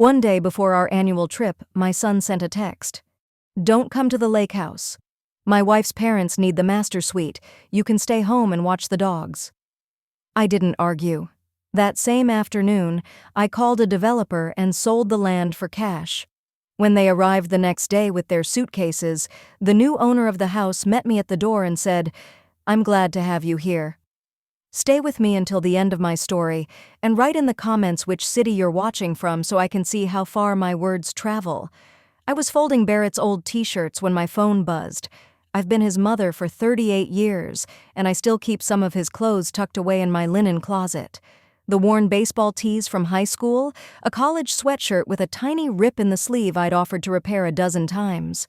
One day before our annual trip, my son sent a text. "Don't come to the lake house. My wife's parents need the master suite. You can stay home and watch the dogs." I didn't argue. That same afternoon, I called a developer and sold the land for cash. When they arrived the next day with their suitcases, the new owner of the house met me at the door and said, "I'm glad to have you here. Stay with me until the end of my story, and write in the comments which city you're watching from so I can see how far my words travel." I was folding Barrett's old t-shirts when my phone buzzed. I've been his mother for 38 years, and I still keep some of his clothes tucked away in my linen closet. The worn baseball tees from high school, a college sweatshirt with a tiny rip in the sleeve I'd offered to repair a dozen times.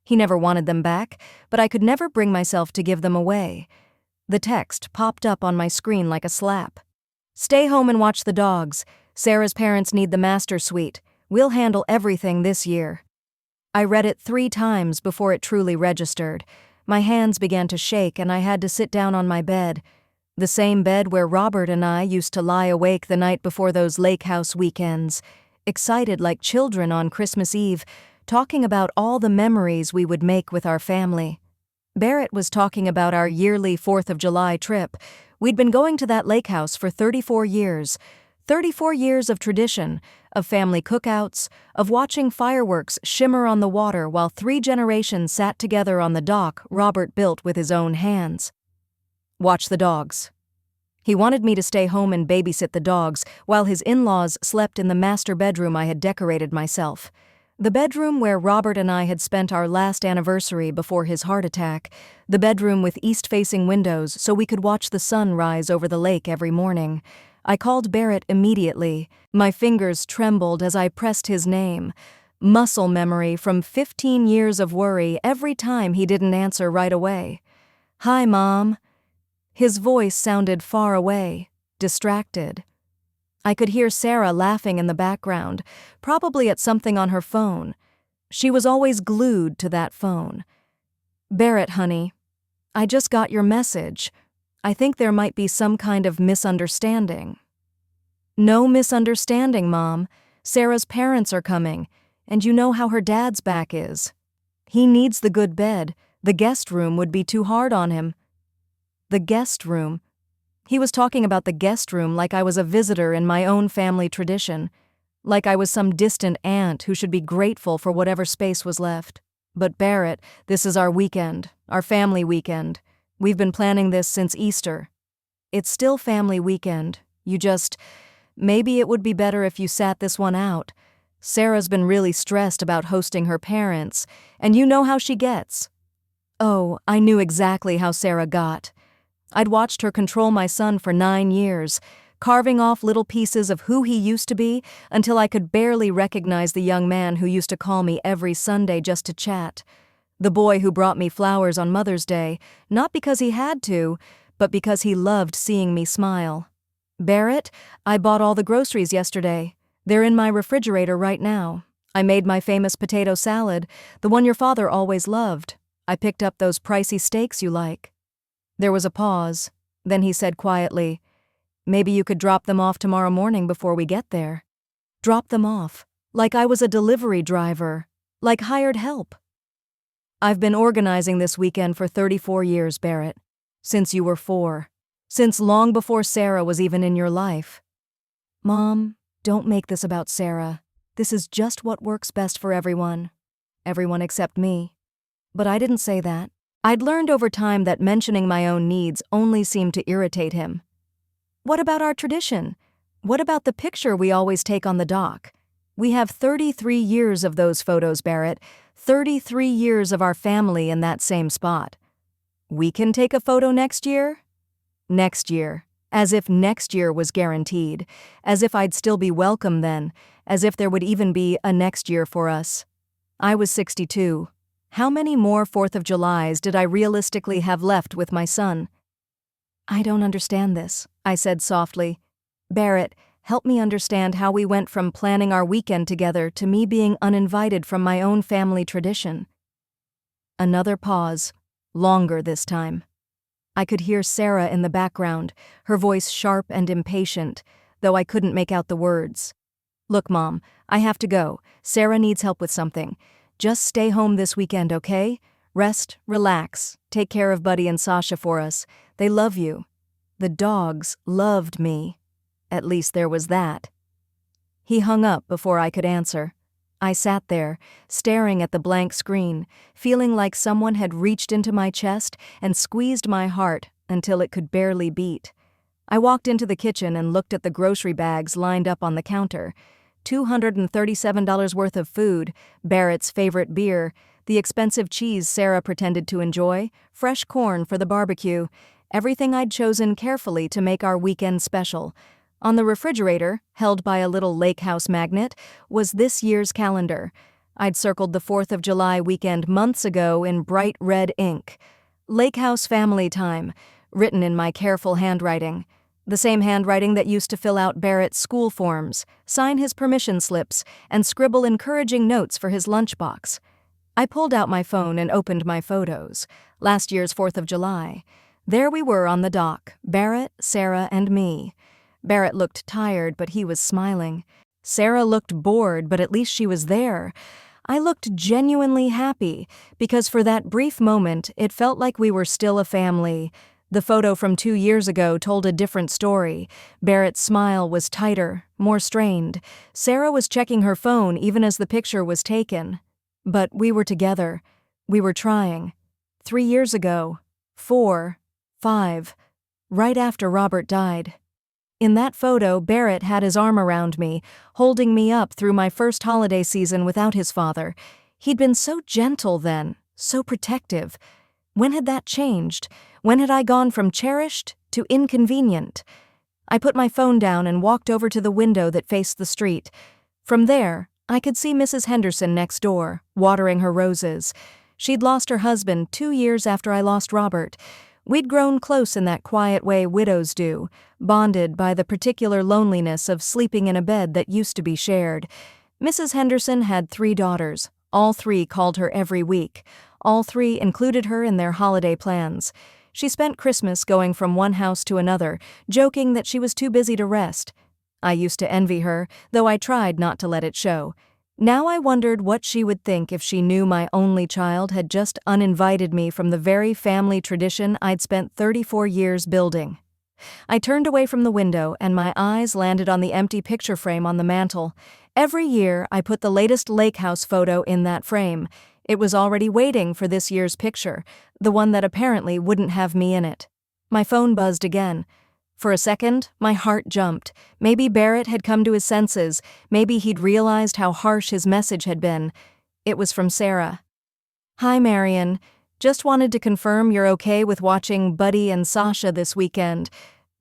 He never wanted them back, but I could never bring myself to give them away. The text popped up on my screen like a slap. "Stay home and watch the dogs. Sarah's parents need the master suite. We'll handle everything this year." I read it 3 times before it truly registered. My hands began to shake and I had to sit down on my bed. The same bed where Robert and I used to lie awake the night before those lake house weekends, excited like children on Christmas Eve, talking about all the memories we would make with our family. Barrett was talking about our yearly 4th of July trip. We'd been going to that lake house for 34 years. 34 years of tradition, of family cookouts, of watching fireworks shimmer on the water while 3 generations sat together on the dock Robert built with his own hands. Watch the dogs. He wanted me to stay home and babysit the dogs while his in-laws slept in the master bedroom I had decorated myself. The bedroom where Robert and I had spent our last anniversary before his heart attack, the bedroom with east-facing windows so we could watch the sun rise over the lake every morning. I called Barrett immediately. My fingers trembled as I pressed his name. Muscle memory from 15 years of worry every time he didn't answer right away. "Hi, Mom." His voice sounded far away, distracted. I could hear Sarah laughing in the background, probably at something on her phone. She was always glued to that phone. "Barrett, honey, I just got your message. I think there might be some kind of misunderstanding." "No misunderstanding, Mom. Sarah's parents are coming, and you know how her dad's back is. He needs the good bed. The guest room would be too hard on him." The guest room. He was talking about the guest room like I was a visitor in my own family tradition, like I was some distant aunt who should be grateful for whatever space was left. "But Barrett, this is our weekend, our family weekend. We've been planning this since Easter. It's still family weekend. Maybe it would be better if you sat this one out. Sarah's been really stressed about hosting her parents, and you know how she gets." Oh, I knew exactly how Sarah got. I'd watched her control my son for 9 years, carving off little pieces of who he used to be until I could barely recognize the young man who used to call me every Sunday just to chat. The boy who brought me flowers on Mother's Day, not because he had to, but because he loved seeing me smile. "Barrett, I bought all the groceries yesterday. They're in my refrigerator right now. I made my famous potato salad, the one your father always loved. I picked up those pricey steaks you like." There was a pause. Then he said quietly, "Maybe you could drop them off tomorrow morning before we get there." Drop them off. Like I was a delivery driver. Like hired help. "I've been organizing this weekend for 34 years, Barrett. Since you were 4. Since long before Sarah was even in your life." "Mom, don't make this about Sarah. This is just what works best for everyone. Everyone except me." But I didn't say that. I'd learned over time that mentioning my own needs only seemed to irritate him. "What about our tradition? What about the picture we always take on the dock? We have 33 years of those photos, Barrett. 33 years of our family in that same spot. We can take a photo next year?" Next year. As if next year was guaranteed. As if I'd still be welcome then. As if there would even be a next year for us. I was 62. How many more 4th of Julys did I realistically have left with my son? "I don't understand this," I said softly. "Barrett, help me understand how we went from planning our weekend together to me being uninvited from my own family tradition." Another pause, longer this time. I could hear Sarah in the background, her voice sharp and impatient, though I couldn't make out the words. Look, Mom, I have to go. Sarah needs help with something. Just stay home this weekend, okay? Rest, relax, take care of Buddy and Sasha for us. They love you. The dogs loved me. At least there was that. He hung up before I could answer. I sat there, staring at the blank screen, feeling like someone had reached into my chest and squeezed my heart until it could barely beat. I walked into the kitchen and looked at the grocery bags lined up on the counter. $237 worth of food, Barrett's favorite beer, the expensive cheese Sarah pretended to enjoy, fresh corn for the barbecue, everything I'd chosen carefully to make our weekend special. On the refrigerator, held by a little lake house magnet, was this year's calendar. I'd circled the 4th of July weekend months ago in bright red ink. Lake House Family Time, written in my careful handwriting. The same handwriting that used to fill out Barrett's school forms, sign his permission slips, and scribble encouraging notes for his lunchbox. I pulled out my phone and opened my photos. Last year's 4th of July. There we were on the dock, Barrett, Sarah, and me. Barrett looked tired, but he was smiling. Sarah looked bored, but at least she was there. I looked genuinely happy, because for that brief moment, it felt like we were still a family. The photo from 2 years ago told a different story. Barrett's smile was tighter, more strained. Sarah was checking her phone even as the picture was taken. But we were together. We were trying. 3 years ago. 4. 5. Right after Robert died. In that photo, Barrett had his arm around me, holding me up through my first holiday season without his father. He'd been so gentle then, so protective. When had that changed? When had I gone from cherished to inconvenient? I put my phone down and walked over to the window that faced the street. From there, I could see Mrs. Henderson next door, watering her roses. She'd lost her husband 2 years after I lost Robert. We'd grown close in that quiet way widows do, bonded by the particular loneliness of sleeping in a bed that used to be shared. Mrs. Henderson had 3 daughters. All 3 called her every week. All 3 included her in their holiday plans. She spent Christmas going from one house to another, joking that she was too busy to rest. I used to envy her, though I tried not to let it show. Now I wondered what she would think if she knew my only child had just uninvited me from the very family tradition I'd spent 34 years building. I turned away from the window and my eyes landed on the empty picture frame on the mantel. Every year I put the latest lake house photo in that frame. It was already waiting for this year's picture, the one that apparently wouldn't have me in it. My phone buzzed again. For a second, my heart jumped. Maybe Barrett had come to his senses. Maybe he'd realized how harsh his message had been. It was from Sarah. Hi, Marion. Just wanted to confirm you're okay with watching Buddy and Sasha this weekend.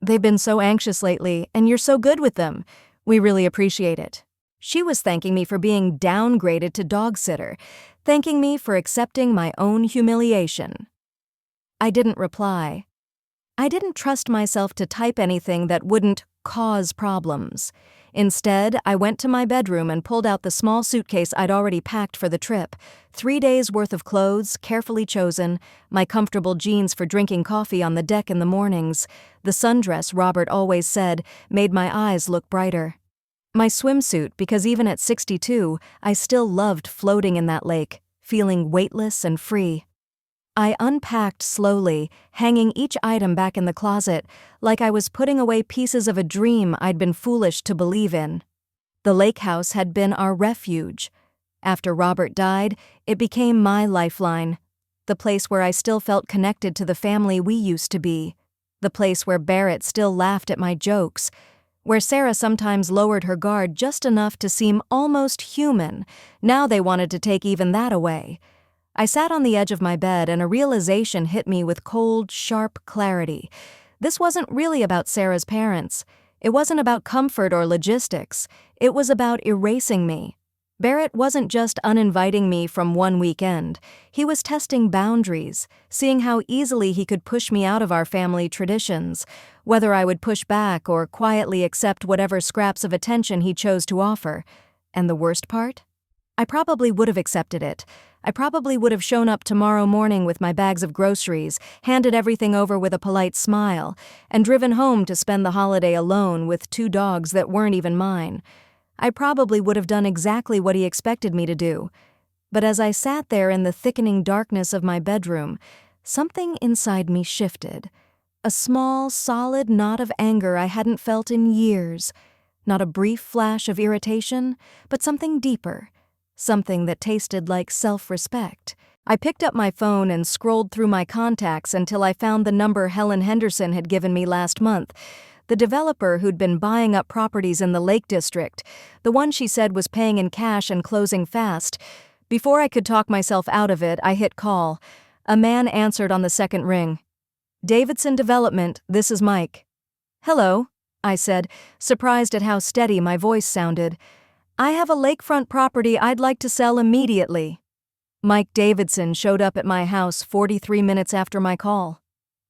They've been so anxious lately, and you're so good with them. We really appreciate it. She was thanking me for being downgraded to dog sitter, thanking me for accepting my own humiliation. I didn't reply. I didn't trust myself to type anything that wouldn't cause problems. Instead, I went to my bedroom and pulled out the small suitcase I'd already packed for the trip. 3 days' worth of clothes, carefully chosen, my comfortable jeans for drinking coffee on the deck in the mornings. The sundress Robert always said made my eyes look brighter. My swimsuit, because even at 62, I still loved floating in that lake, feeling weightless and free. I unpacked slowly, hanging each item back in the closet, like I was putting away pieces of a dream I'd been foolish to believe in. The lake house had been our refuge. After Robert died, it became my lifeline. The place where I still felt connected to the family we used to be. The place where Barrett still laughed at my jokes. Where Sarah sometimes lowered her guard just enough to seem almost human. Now they wanted to take even that away. I sat on the edge of my bed and a realization hit me with cold, sharp clarity. This wasn't really about Sarah's parents. It wasn't about comfort or logistics. It was about erasing me. Barrett wasn't just uninviting me from one weekend. He was testing boundaries, seeing how easily he could push me out of our family traditions, whether I would push back or quietly accept whatever scraps of attention he chose to offer. And the worst part? I probably would have accepted it. I probably would have shown up tomorrow morning with my bags of groceries, handed everything over with a polite smile, and driven home to spend the holiday alone with 2 dogs that weren't even mine. I probably would have done exactly what he expected me to do. But as I sat there in the thickening darkness of my bedroom, something inside me shifted. A small, solid knot of anger I hadn't felt in years. Not a brief flash of irritation, but something deeper. Something that tasted like self-respect. I picked up my phone and scrolled through my contacts until I found the number Helen Henderson had given me last month, the developer who'd been buying up properties in the Lake District, the one she said was paying in cash and closing fast. Before I could talk myself out of it, I hit call. A man answered on the second ring. "Davidson Development, this is Mike." "Hello," I said, surprised at how steady my voice sounded. "I have a lakefront property I'd like to sell immediately." Mike Davidson showed up at my house 43 minutes after my call.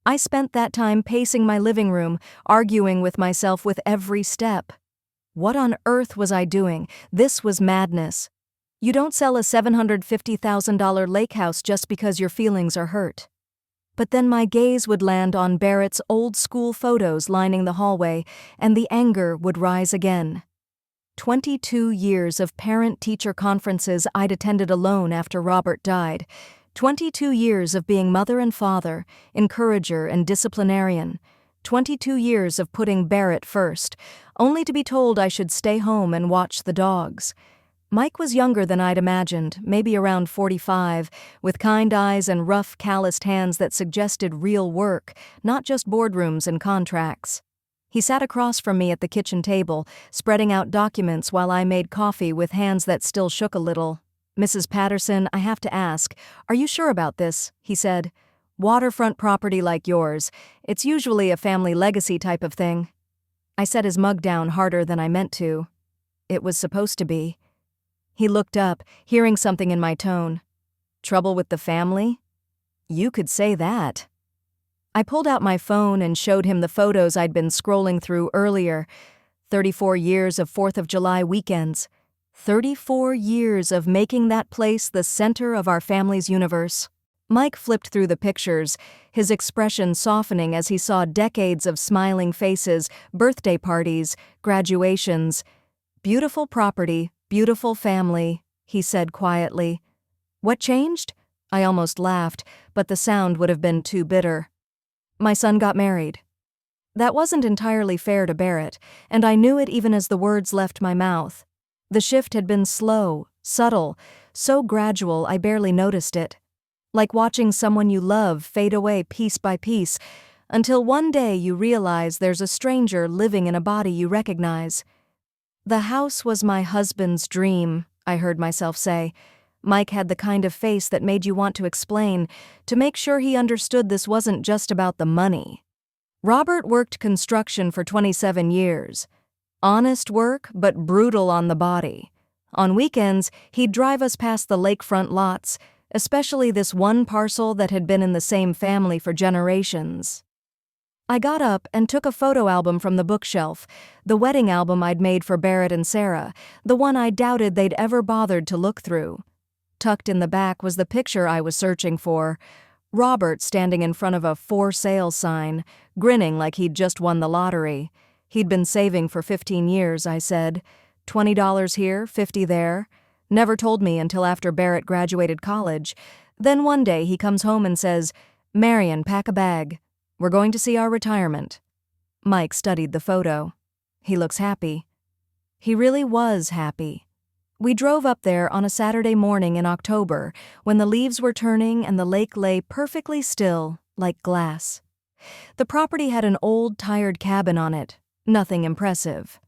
I spent that time pacing my living room, arguing with myself with every step. What on earth was I doing? This was madness. You don't sell a $750,000 lake house just because your feelings are hurt. But then my gaze would land on Barrett's old school photos lining the hallway, and the anger would rise again. 22 years of parent-teacher conferences I'd attended alone after Robert died. 22 years of being mother and father, encourager and disciplinarian. 22 years of putting Barrett first, only to be told I should stay home and watch the dogs. Mike was younger than I'd imagined, maybe around 45, with kind eyes and rough, calloused hands that suggested real work, not just boardrooms and contracts. He sat across from me at the kitchen table, spreading out documents while I made coffee with hands that still shook a little. "Mrs. Patterson, I have to ask, are you sure about this?" he said. "Waterfront property like yours. It's usually a family legacy type of thing." I set his mug down harder than I meant to. It was supposed to be. He looked up, hearing something in my tone. "Trouble with the family? You could say that." I pulled out my phone and showed him the photos I'd been scrolling through earlier. 34 years of 4th of July weekends. 34 years of making that place the center of our family's universe. Mike flipped through the pictures, his expression softening as he saw decades of smiling faces, birthday parties, graduations. "Beautiful property, beautiful family," he said quietly. "What changed?" I almost laughed, but the sound would have been too bitter. "My son got married." That wasn't entirely fair to Barrett, and I knew it even as the words left my mouth. The shift had been slow, subtle, so gradual I barely noticed it. Like watching someone you love fade away piece by piece, until one day you realize there's a stranger living in a body you recognize. "The house was my husband's dream," I heard myself say. Mike had the kind of face that made you want to explain, to make sure he understood this wasn't just about the money. Robert worked construction for 27 years. Honest work, but brutal on the body. On weekends, he'd drive us past the lakefront lots, especially this one parcel that had been in the same family for generations. I got up and took a photo album from the bookshelf, the wedding album I'd made for Barrett and Sarah, the one I doubted they'd ever bothered to look through. Tucked in the back was the picture I was searching for. Robert standing in front of a "for sale" sign, grinning like he'd just won the lottery. He'd been saving for 15 years, I said. $20 here, 50 there. Never told me until after Barrett graduated college. Then one day he comes home and says, "Marion, pack a bag. We're going to see our retirement." Mike studied the photo. He looks happy. He really was happy. We drove up there on a Saturday morning in October, when the leaves were turning and the lake lay perfectly still, like glass. The property had an old, tired cabin on it. Nothing impressive.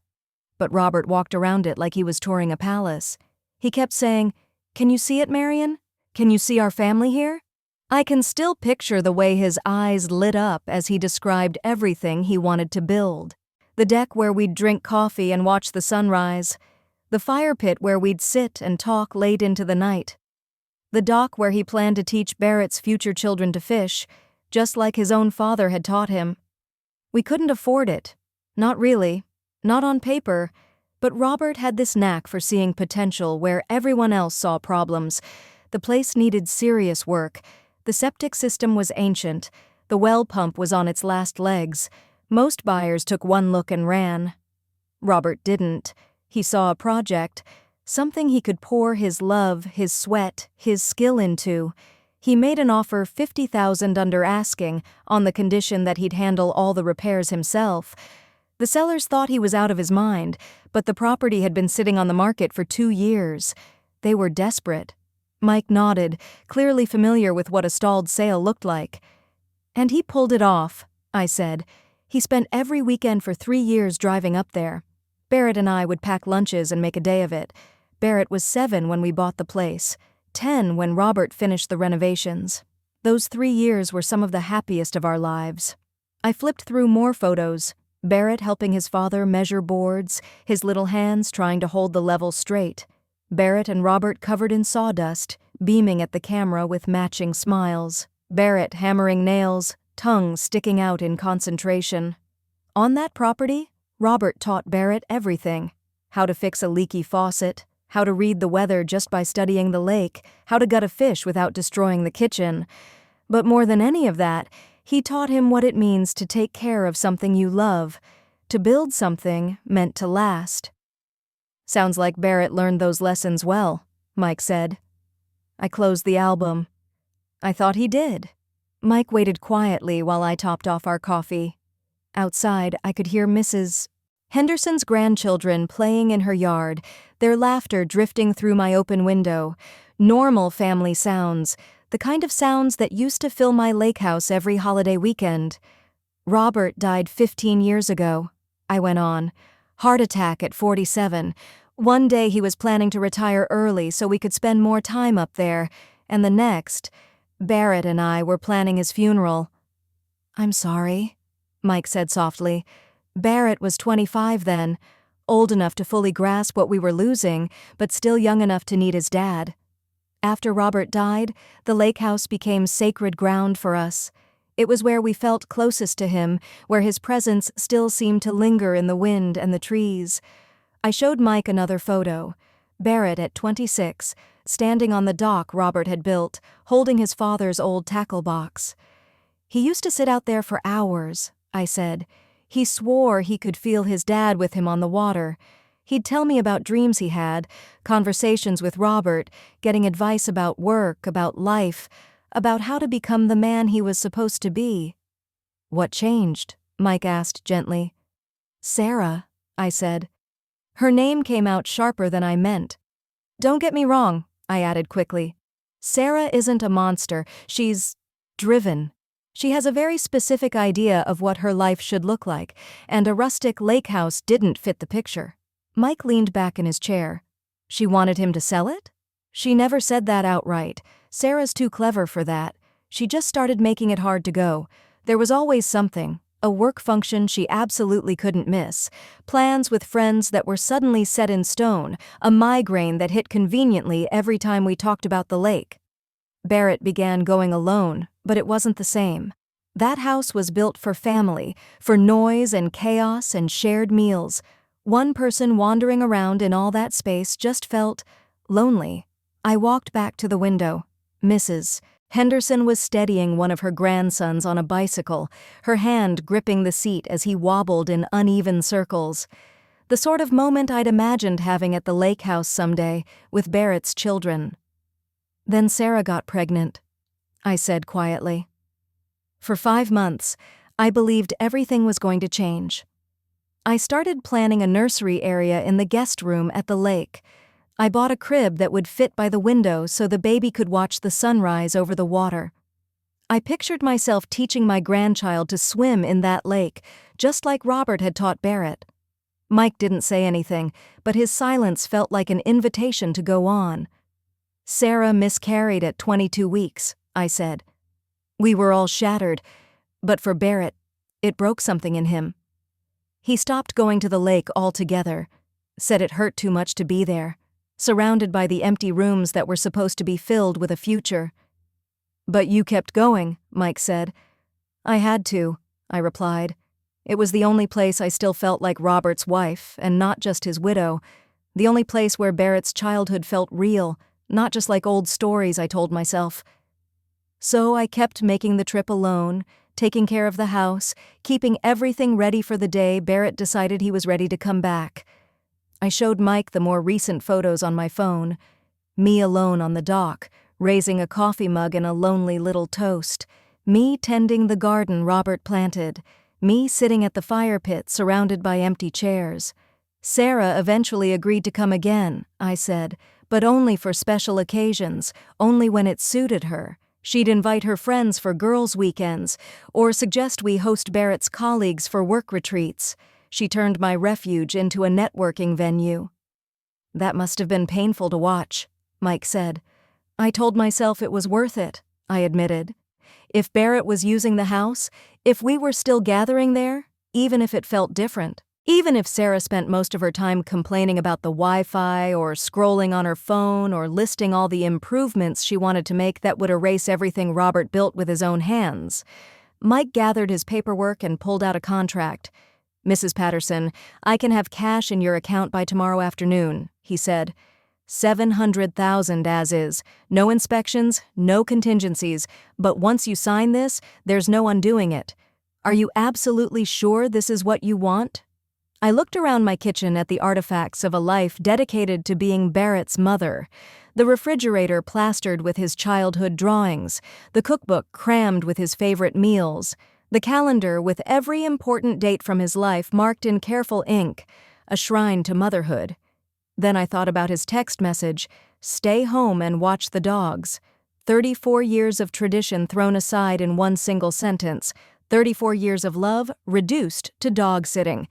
But Robert walked around it like he was touring a palace. He kept saying, "Can you see it, Marion? Can you see our family here?" I can still picture the way his eyes lit up as he described everything he wanted to build. The deck where we'd drink coffee and watch the sunrise. The fire pit where we'd sit and talk late into the night. The dock where he planned to teach Barrett's future children to fish, just like his own father had taught him. We couldn't afford it. Not really. Not on paper. But Robert had this knack for seeing potential where everyone else saw problems. The place needed serious work. The septic system was ancient. The well pump was on its last legs. Most buyers took one look and ran. Robert didn't. He saw a project, something he could pour his love, his sweat, his skill into. He made an offer $50,000 under asking, on the condition that he'd handle all the repairs himself. The sellers thought he was out of his mind, but the property had been sitting on the market for 2 years. They were desperate. Mike nodded, clearly familiar with what a stalled sale looked like. "And he pulled it off," I said. "He spent every weekend for 3 years driving up there. Barrett and I would pack lunches and make a day of it. Barrett was 7 when we bought the place, 10 when Robert finished the renovations. Those 3 years were some of the happiest of our lives." I flipped through more photos. Barrett helping his father measure boards, his little hands trying to hold the level straight. Barrett and Robert covered in sawdust, beaming at the camera with matching smiles. Barrett hammering nails, tongue sticking out in concentration. On that property, Robert taught Barrett everything: how to fix a leaky faucet, how to read the weather just by studying the lake, how to gut a fish without destroying the kitchen. But more than any of that, he taught him what it means to take care of something you love, to build something meant to last. "Sounds like Barrett learned those lessons well," Mike said. I closed the album. "I thought he did." Mike waited quietly while I topped off our coffee. Outside, I could hear Mrs. Henderson's grandchildren playing in her yard, their laughter drifting through my open window. Normal family sounds, the kind of sounds that used to fill my lake house every holiday weekend. "Robert died 15 years ago," I went on. "Heart attack at 47. One day he was planning to retire early so we could spend more time up there, and the next, Barrett and I were planning his funeral." "I'm sorry," Mike said softly. Barrett was 25 then, old enough to fully grasp what we were losing, but still young enough to need his dad. After Robert died, the lake house became sacred ground for us. It was where we felt closest to him, where his presence still seemed to linger in the wind and the trees. I showed Mike another photo. Barrett at 26, standing on the dock Robert had built, holding his father's old tackle box. "He used to sit out there for hours," I said. "He swore he could feel his dad with him on the water. He'd tell me about dreams he had, conversations with Robert, getting advice about work, about life, about how to become the man he was supposed to be." "What changed?" Mike asked gently. "Sarah," I said. Her name came out sharper than I meant. "Don't get me wrong," I added quickly. "Sarah isn't a monster. She's driven. She has a very specific idea of what her life should look like, and a rustic lake house didn't fit the picture." Mike leaned back in his chair. "She wanted him to sell it?" "She never said that outright. Sarah's too clever for that. She just started making it hard to go. There was always something, a work function she absolutely couldn't miss, plans with friends that were suddenly set in stone, a migraine that hit conveniently every time we talked about the lake. Barrett began going alone, but it wasn't the same. That house was built for family, for noise and chaos and shared meals. One person wandering around in all that space just felt lonely. I walked back to the window. Mrs. Henderson was steadying one of her grandsons on a bicycle, her hand gripping the seat as he wobbled in uneven circles. The sort of moment I'd imagined having at the lake house someday, with Barrett's children. "Then Sarah got pregnant," I said quietly. For 5 months, I believed everything was going to change. I started planning a nursery area in the guest room at the lake. I bought a crib that would fit by the window so the baby could watch the sunrise over the water. I pictured myself teaching my grandchild to swim in that lake, just like Robert had taught Barrett. Mike didn't say anything, but his silence felt like an invitation to go on. "Sarah miscarried at 22 weeks, I said. We were all shattered, but for Barrett, it broke something in him. He stopped going to the lake altogether, said it hurt too much to be there, surrounded by the empty rooms that were supposed to be filled with a future." "But you kept going," Mike said. "I had to," I replied. "It was the only place I still felt like Robert's wife, and not just his widow. The only place where Barrett's childhood felt real, not just like old stories I told myself. So I kept making the trip alone, taking care of the house, keeping everything ready for the day Barrett decided he was ready to come back. I showed Mike the more recent photos on my phone. Me alone on the dock, raising a coffee mug and a lonely little toast. Me tending the garden Robert planted. Me sitting at the fire pit surrounded by empty chairs. Sarah eventually agreed to come again, I said, but only for special occasions, only when it suited her. She'd invite her friends for girls' weekends, or suggest we host Barrett's colleagues for work retreats. She turned my refuge into a networking venue. That must have been painful to watch, Mike said. I told myself it was worth it, I admitted. If Barrett was using the house, if we were still gathering there, even if it felt different, even if Sarah spent most of her time complaining about the Wi-Fi or scrolling on her phone or listing all the improvements she wanted to make that would erase everything Robert built with his own hands. Mike gathered his paperwork and pulled out a contract. Mrs. Patterson, I can have cash in your account by tomorrow afternoon, he said. $700,000 as is. No inspections, no contingencies, but once you sign this, there's no undoing it. Are you absolutely sure this is what you want? I looked around my kitchen at the artifacts of a life dedicated to being Barrett's mother. The refrigerator plastered with his childhood drawings, the cookbook crammed with his favorite meals, the calendar with every important date from his life marked in careful ink, a shrine to motherhood. Then I thought about his text message, "Stay home and watch the dogs." 34 years of tradition thrown aside in one single sentence, 34 years of love reduced to dog sitting.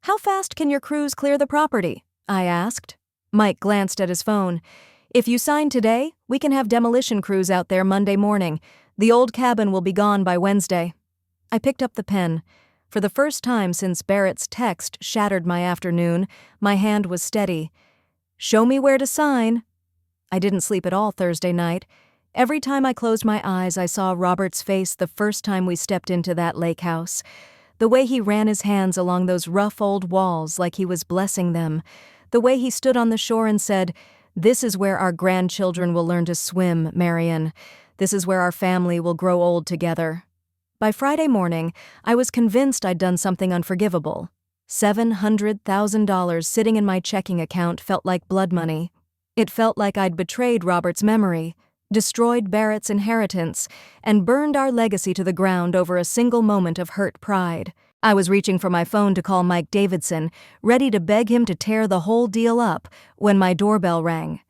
How fast can your crews clear the property? I asked. Mike glanced at his phone. If you sign today, we can have demolition crews out there Monday morning. The old cabin will be gone by Wednesday. I picked up the pen. For the first time since Barrett's text shattered my afternoon, my hand was steady. Show me where to sign. I didn't sleep at all Thursday night. Every time I closed my eyes, I saw Robert's face the first time we stepped into that lake house. The way he ran his hands along those rough old walls like he was blessing them. The way he stood on the shore and said, "This is where our grandchildren will learn to swim, Marion. This is where our family will grow old together." By Friday morning, I was convinced I'd done something unforgivable. $700,000 sitting in my checking account felt like blood money. It felt like I'd betrayed Robert's memory, destroyed Barrett's inheritance, and burned our legacy to the ground over a single moment of hurt pride. I was reaching for my phone to call Mike Davidson, ready to beg him to tear the whole deal up, when my doorbell rang.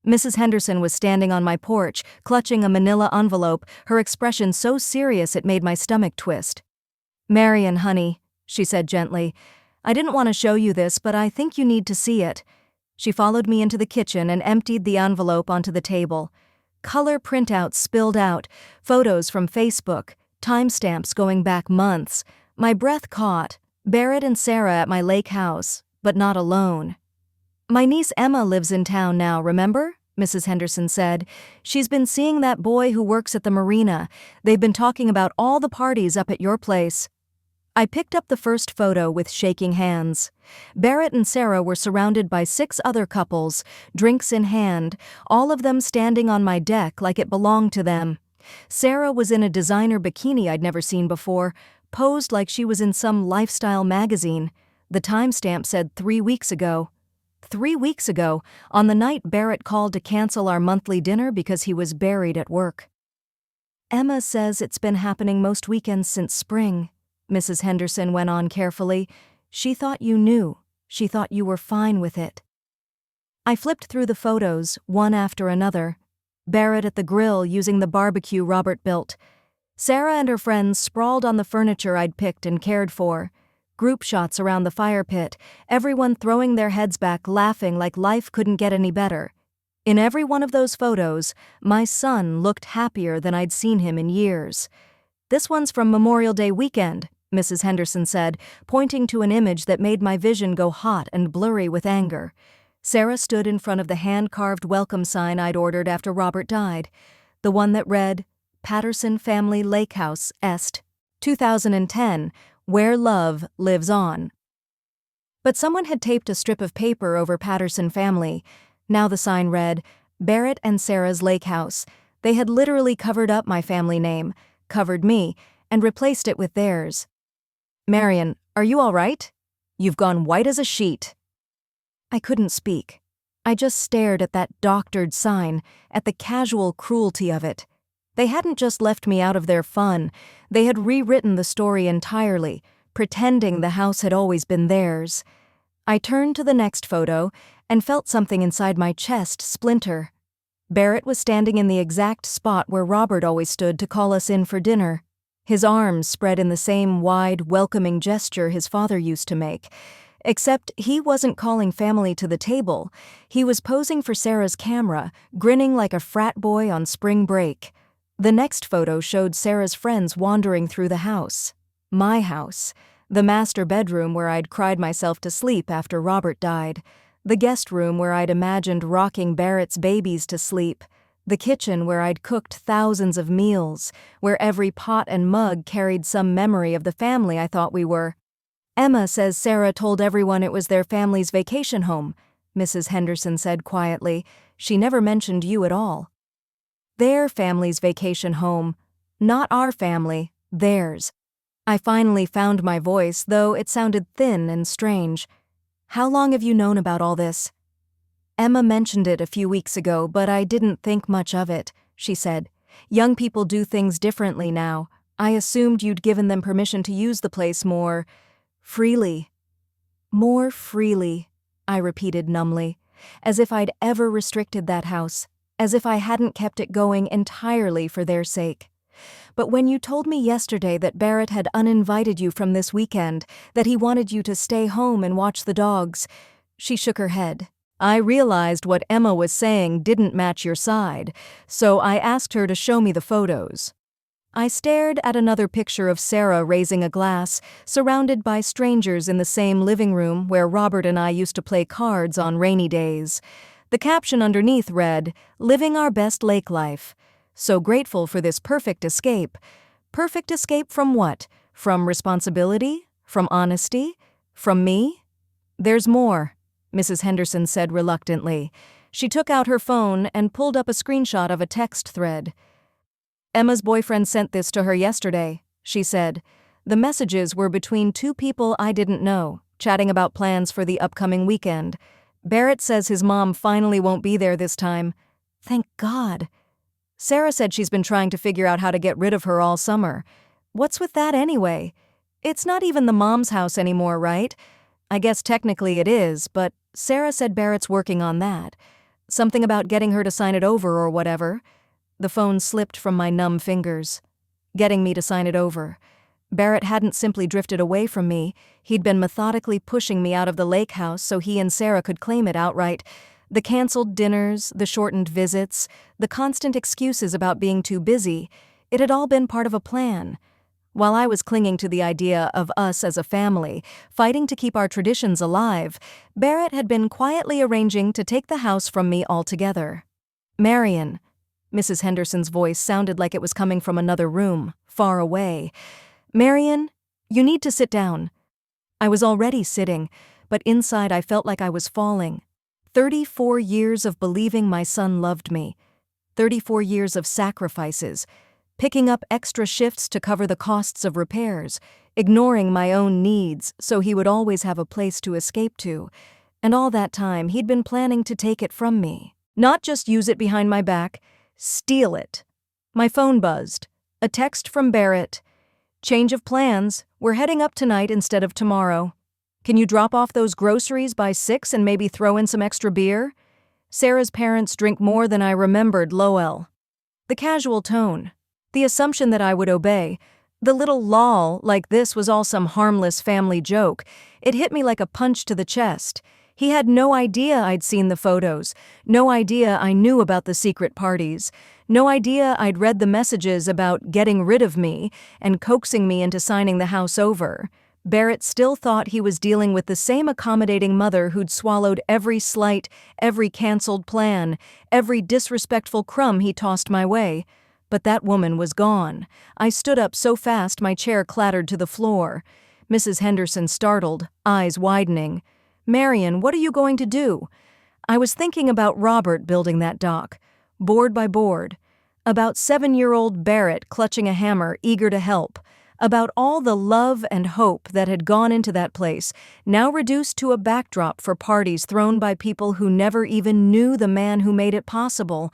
Mrs. Henderson was standing on my porch, clutching a manila envelope, her expression so serious it made my stomach twist. "Marion, honey," she said gently, "I didn't want to show you this, but I think you need to see it." She followed me into the kitchen and emptied the envelope onto the table. Color printouts spilled out, photos from Facebook, timestamps going back months. My breath caught. Barrett and Sarah at my lake house, but not alone. "My niece Emma lives in town now, remember?" Mrs. Henderson said. "She's been seeing that boy who works at the marina. They've been talking about all the parties up at your place." I picked up the first photo with shaking hands. Barrett and Sarah were surrounded by 6 other couples, drinks in hand, all of them standing on my deck like it belonged to them. Sarah was in a designer bikini I'd never seen before, posed like she was in some lifestyle magazine. The timestamp said 3 weeks ago. 3 weeks ago, on the night Barrett called to cancel our monthly dinner because he was buried at work. "Emma says it's been happening most weekends since spring," Mrs. Henderson went on carefully. "She thought you knew. She thought you were fine with it." I flipped through the photos, one after another. Barrett at the grill using the barbecue Robert built. Sarah and her friends sprawled on the furniture I'd picked and cared for. Group shots around the fire pit, everyone throwing their heads back laughing like life couldn't get any better. In every one of those photos, my son looked happier than I'd seen him in years. "This one's from Memorial Day weekend," Mrs. Henderson said, pointing to an image that made my vision go hot and blurry with anger. Sarah stood in front of the hand-carved welcome sign I'd ordered after Robert died, the one that read, "Patterson Family Lake House, Est, 2010, Where Love Lives On." But someone had taped a strip of paper over Patterson Family. Now the sign read, "Barrett and Sarah's Lake House." They had literally covered up my family name, covered me, and replaced it with theirs. "Marion, are you all right? You've gone white as a sheet." I couldn't speak. I just stared at that doctored sign, at the casual cruelty of it. They hadn't just left me out of their fun, they had rewritten the story entirely, pretending the house had always been theirs. I turned to the next photo and felt something inside my chest splinter. Barrett was standing in the exact spot where Robert always stood to call us in for dinner. His arms spread in the same wide, welcoming gesture his father used to make. Except he wasn't calling family to the table. He was posing for Sarah's camera, grinning like a frat boy on spring break. The next photo showed Sarah's friends wandering through the house. My house. The master bedroom where I'd cried myself to sleep after Robert died. The guest room where I'd imagined rocking Barrett's babies to sleep. The kitchen where I'd cooked thousands of meals, where every pot and mug carried some memory of the family I thought we were. Emma says Sarah told everyone it was their family's vacation home, Mrs. Henderson said quietly. She never mentioned you at all. Their family's vacation home. Not our family, theirs. I finally found my voice, though it sounded thin and strange. How long have you known about all this? Emma mentioned it a few weeks ago, but I didn't think much of it, she said. Young people do things differently now. I assumed you'd given them permission to use the place more freely. More freely, I repeated numbly, as if I'd ever restricted that house, as if I hadn't kept it going entirely for their sake. But when you told me yesterday that Barrett had uninvited you from this weekend, that he wanted you to stay home and watch the dogs, she shook her head. I realized what Emma was saying didn't match your side, so I asked her to show me the photos. I stared at another picture of Sarah raising a glass, surrounded by strangers in the same living room where Robert and I used to play cards on rainy days. The caption underneath read, "Living our best lake life. So grateful for this perfect escape." Perfect escape from what? From responsibility? From honesty? From me? There's more, Mrs. Henderson said reluctantly. She took out her phone and pulled up a screenshot of a text thread. Emma's boyfriend sent this to her yesterday, she said. The messages were between two people I didn't know, chatting about plans for the upcoming weekend. Barrett says his mom finally won't be there this time. Thank God. Sarah said she's been trying to figure out how to get rid of her all summer. What's with that anyway? It's not even the mom's house anymore, right? I guess technically it is, but Sarah said Barrett's working on that. Something about getting her to sign it over or whatever. The phone slipped from my numb fingers. Getting me to sign it over. Barrett hadn't simply drifted away from me. He'd been methodically pushing me out of the lake house so he and Sarah could claim it outright. The canceled dinners, the shortened visits, the constant excuses about being too busy, it had all been part of a plan. While I was clinging to the idea of us as a family, fighting to keep our traditions alive, Barrett had been quietly arranging to take the house from me altogether. Marion. Mrs. Henderson's voice sounded like it was coming from another room, far away. Marion, you need to sit down. I was already sitting, but inside I felt like I was falling. 34 years of believing my son loved me. 34 years of sacrifices. Picking up extra shifts to cover the costs of repairs, ignoring my own needs so he would always have a place to escape to. And all that time he'd been planning to take it from me. Not just use it behind my back, steal it. My phone buzzed. A text from Barrett. Change of plans. We're heading up tonight instead of tomorrow. Can you drop off those groceries by 6 and maybe throw in some extra beer? Sarah's parents drink more than I remembered, Lowell. The casual tone. The assumption that I would obey. The little lol like this was all some harmless family joke. It hit me like a punch to the chest. He had no idea I'd seen the photos, no idea I knew about the secret parties, no idea I'd read the messages about getting rid of me and coaxing me into signing the house over. Barrett still thought he was dealing with the same accommodating mother who'd swallowed every slight, every canceled plan, every disrespectful crumb he tossed my way. But that woman was gone. I stood up so fast my chair clattered to the floor. Mrs. Henderson startled, eyes widening. Marion, what are you going to do? I was thinking about Robert building that dock, board by board. About 7-year-old Barrett clutching a hammer, eager to help. about all the love and hope that had gone into that place, now reduced to a backdrop for parties thrown by people who never even knew the man who made it possible.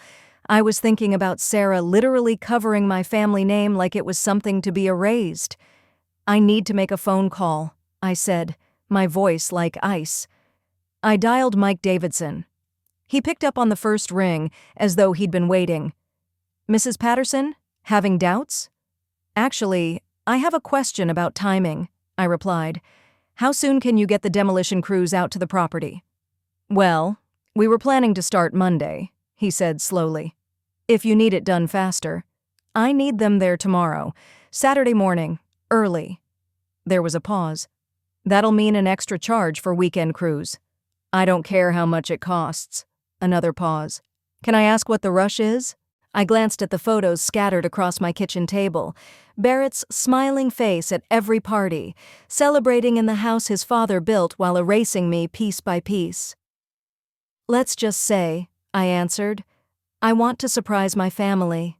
I was thinking about Sarah literally covering my family name like it was something to be erased. "I need to make a phone call," I said, my voice like ice. I dialed Mike Davidson. He picked up on the first ring, as though he'd been waiting. "Mrs. Patterson? Having doubts?" "Actually, I have a question about timing," I replied. "How soon can you get the demolition crews out to the property?" "Well, we were planning to start Monday," he said slowly. "If you need it done faster, I need them there tomorrow, Saturday morning, early." There was a pause. "That'll mean an extra charge for weekend crews." "I don't care how much it costs." Another pause. "Can I ask what the rush is?" I glanced at the photos scattered across my kitchen table. Barrett's smiling face at every party, celebrating in the house his father built while erasing me piece by piece. "Let's just say," I answered, "I want to surprise my family."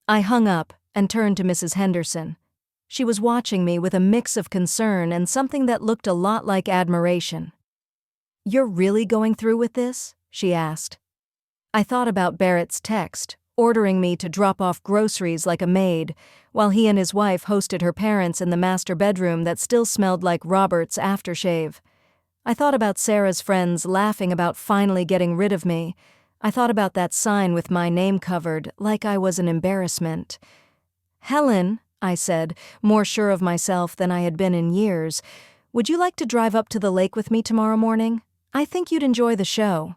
I hung up and turned to Mrs. Henderson. She was watching me with a mix of concern and something that looked a lot like admiration. "You're really going through with this?" she asked. I thought about Barrett's text, ordering me to drop off groceries like a maid, while he and his wife hosted her parents in the master bedroom that still smelled like Robert's aftershave. I thought about Sarah's friends laughing about finally getting rid of me. I thought about that sign with my name covered, like I was an embarrassment. "Helen," I said, more sure of myself than I had been in years, "would you like to drive up to the lake with me tomorrow morning? I think you'd enjoy the show."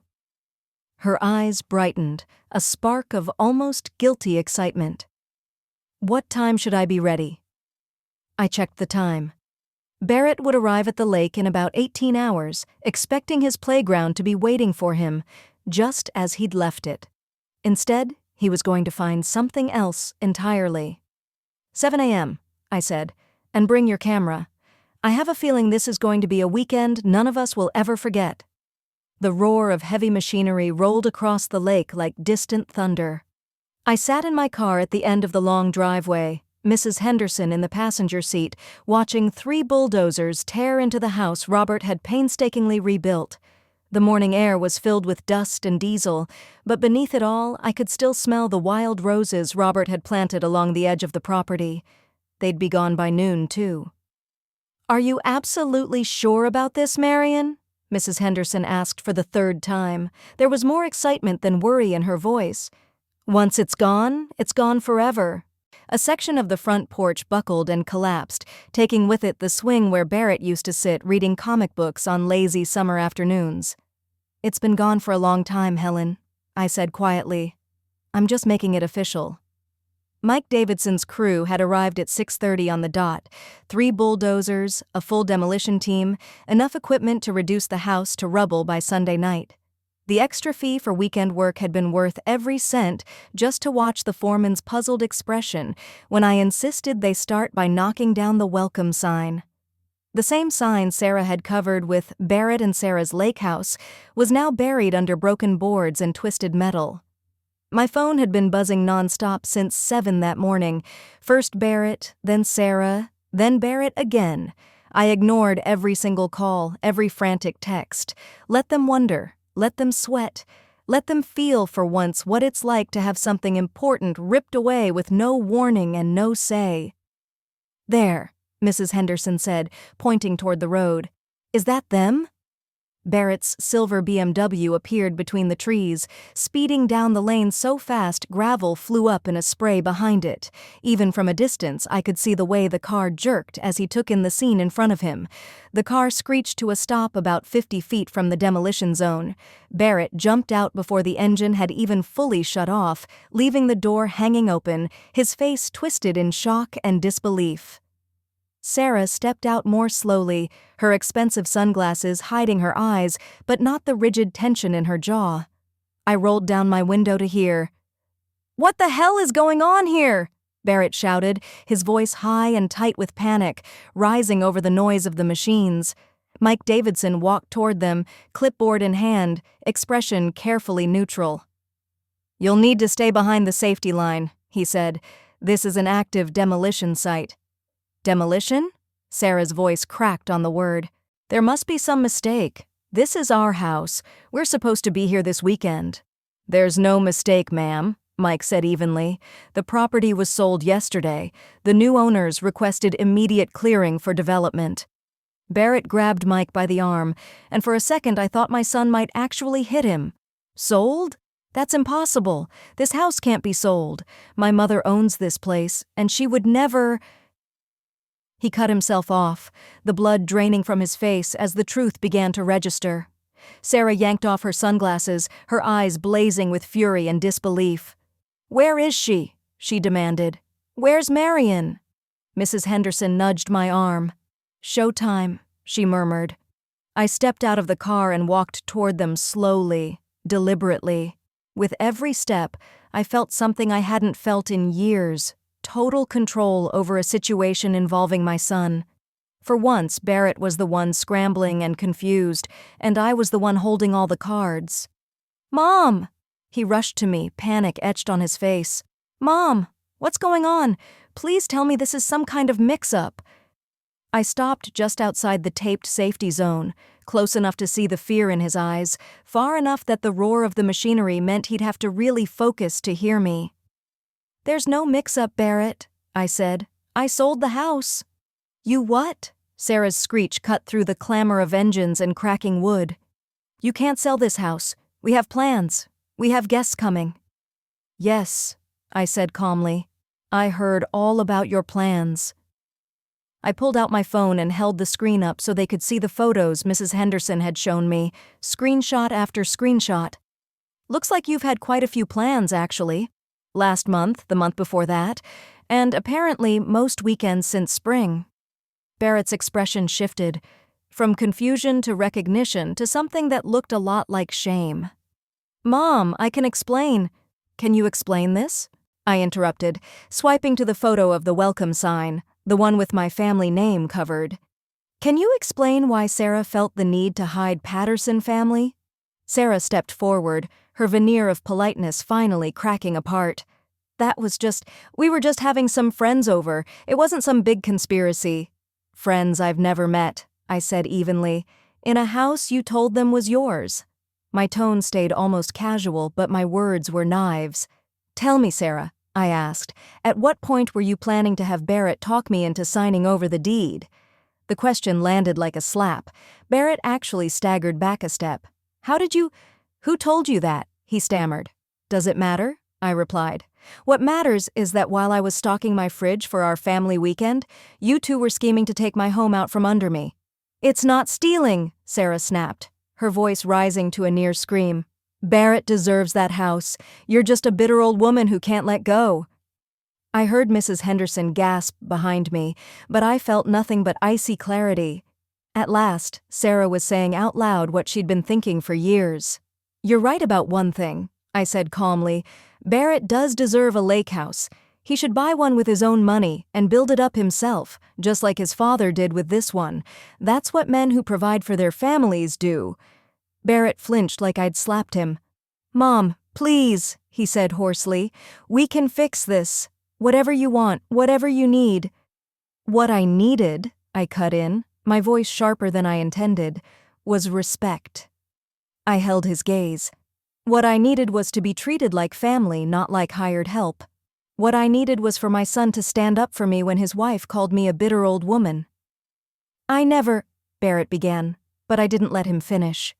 Her eyes brightened, a spark of almost guilty excitement. "What time should I be ready?" I checked the time. Barrett would arrive at the lake in about 18 hours, expecting his playground to be waiting for him, just as he'd left it. Instead, he was going to find something else entirely. 7 a.m., I said, "and bring your camera. I have a feeling this is going to be a weekend none of us will ever forget." The roar of heavy machinery rolled across the lake like distant thunder. I sat in my car at the end of the long driveway, Mrs. Henderson in the passenger seat, watching 3 bulldozers tear into the house Robert had painstakingly rebuilt. The morning air was filled with dust and diesel, but beneath it all, I could still smell the wild roses Robert had planted along the edge of the property. They'd be gone by noon, too. "Are you absolutely sure about this, Marion?" Mrs. Henderson asked for the 3rd time. There was more excitement than worry in her voice. "Once it's gone forever." A section of the front porch buckled and collapsed, taking with it the swing where Barrett used to sit reading comic books on lazy summer afternoons. "It's been gone for a long time, Helen," I said quietly. "I'm just making it official." Mike Davidson's crew had arrived at 6:30 on the dot. 3 bulldozers, a full demolition team, enough equipment to reduce the house to rubble by Sunday night. The extra fee for weekend work had been worth every cent just to watch the foreman's puzzled expression when I insisted they start by knocking down the welcome sign. The same sign Sarah had covered with Barrett and Sarah's lake house was now buried under broken boards and twisted metal. My phone had been buzzing nonstop since 7 that morning. First Barrett, then Sarah, then Barrett again. I ignored every single call, every frantic text. Let them wonder, let them sweat, let them feel for once what it's like to have something important ripped away with no warning and no say. "There," Mrs. Henderson said, pointing toward the road. "Is that them?" Barrett's silver BMW appeared between the trees, speeding down the lane so fast gravel flew up in a spray behind it. Even from a distance, I could see the way the car jerked as he took in the scene in front of him. The car screeched to a stop about 50 feet from the demolition zone. Barrett jumped out before the engine had even fully shut off, leaving the door hanging open, his face twisted in shock and disbelief. Sarah stepped out more slowly, her expensive sunglasses hiding her eyes, but not the rigid tension in her jaw. I rolled down my window to hear. "What the hell is going on here?" Barrett shouted, his voice high and tight with panic, rising over the noise of the machines. Mike Davidson walked toward them, clipboard in hand, expression carefully neutral. "You'll need to stay behind the safety line," he said. "This is an active demolition site." Demolition? Sarah's voice cracked on the word. There must be some mistake. This is our house. We're supposed to be here this weekend. There's no mistake, ma'am, Mike said evenly. The property was sold yesterday. The new owners requested immediate clearing for development. Barrett grabbed Mike by the arm, and for a second I thought my son might actually hit him. Sold? That's impossible. This house can't be sold. My mother owns this place, and she would never… He cut himself off, the blood draining from his face as the truth began to register. Sarah yanked off her sunglasses, her eyes blazing with fury and disbelief. "Where is she?" she demanded. "Where's Marion?" Mrs. Henderson nudged my arm. "Showtime," she murmured. I stepped out of the car and walked toward them slowly, deliberately. With every step, I felt something I hadn't felt in years. Total control over a situation involving my son. For once, Barrett was the one scrambling and confused, and I was the one holding all the cards. "Mom!" He rushed to me, panic etched on his face. "Mom, what's going on? Please tell me this is some kind of mix-up." I stopped just outside the taped safety zone, close enough to see the fear in his eyes, far enough that the roar of the machinery meant he'd have to really focus to hear me. "There's no mix-up, Barrett," I said. "I sold the house." "You what?" Sarah's screech cut through the clamor of engines and cracking wood. "You can't sell this house. We have plans. We have guests coming." "Yes," I said calmly. "I heard all about your plans." I pulled out my phone and held the screen up so they could see the photos Mrs. Henderson had shown me, screenshot after screenshot. "Looks like you've had quite a few plans, actually. Last month, the month before that, and apparently most weekends since spring." Barrett's expression shifted, from confusion to recognition to something that looked a lot like shame. "Mom, I can explain." "Can you explain this?" I interrupted, swiping to the photo of the welcome sign, the one with my family name covered. "Can you explain why Sarah felt the need to hide Patterson family?" Sarah stepped forward, her veneer of politeness finally cracking apart. We were just having some friends over. It wasn't some big conspiracy." "Friends I've never met," I said evenly. "In a house you told them was yours." My tone stayed almost casual, but my words were knives. "Tell me, Sarah," I asked, "at what point were you planning to have Barrett talk me into signing over the deed?" The question landed like a slap. Barrett actually staggered back a step. "Who told you that?" he stammered. "Does it matter?" I replied. "What matters is that while I was stocking my fridge for our family weekend, you two were scheming to take my home out from under me." "It's not stealing," Sarah snapped, her voice rising to a near scream. "Barrett deserves that house. You're just a bitter old woman who can't let go." I heard Mrs. Henderson gasp behind me, but I felt nothing but icy clarity. At last, Sarah was saying out loud what she'd been thinking for years. "You're right about one thing," I said calmly. "Barrett does deserve a lake house. He should buy one with his own money and build it up himself, just like his father did with this one. That's what men who provide for their families do." Barrett flinched like I'd slapped him. "Mom, please," he said hoarsely. "We can fix this. Whatever you want, whatever you need." "What I needed," I cut in, my voice sharper than I intended, "was respect." I held his gaze. What I needed was to be treated like family, not like hired help. What I needed was for my son to stand up for me when his wife called me a bitter old woman. "I never," Barrett began, but I didn't let him finish.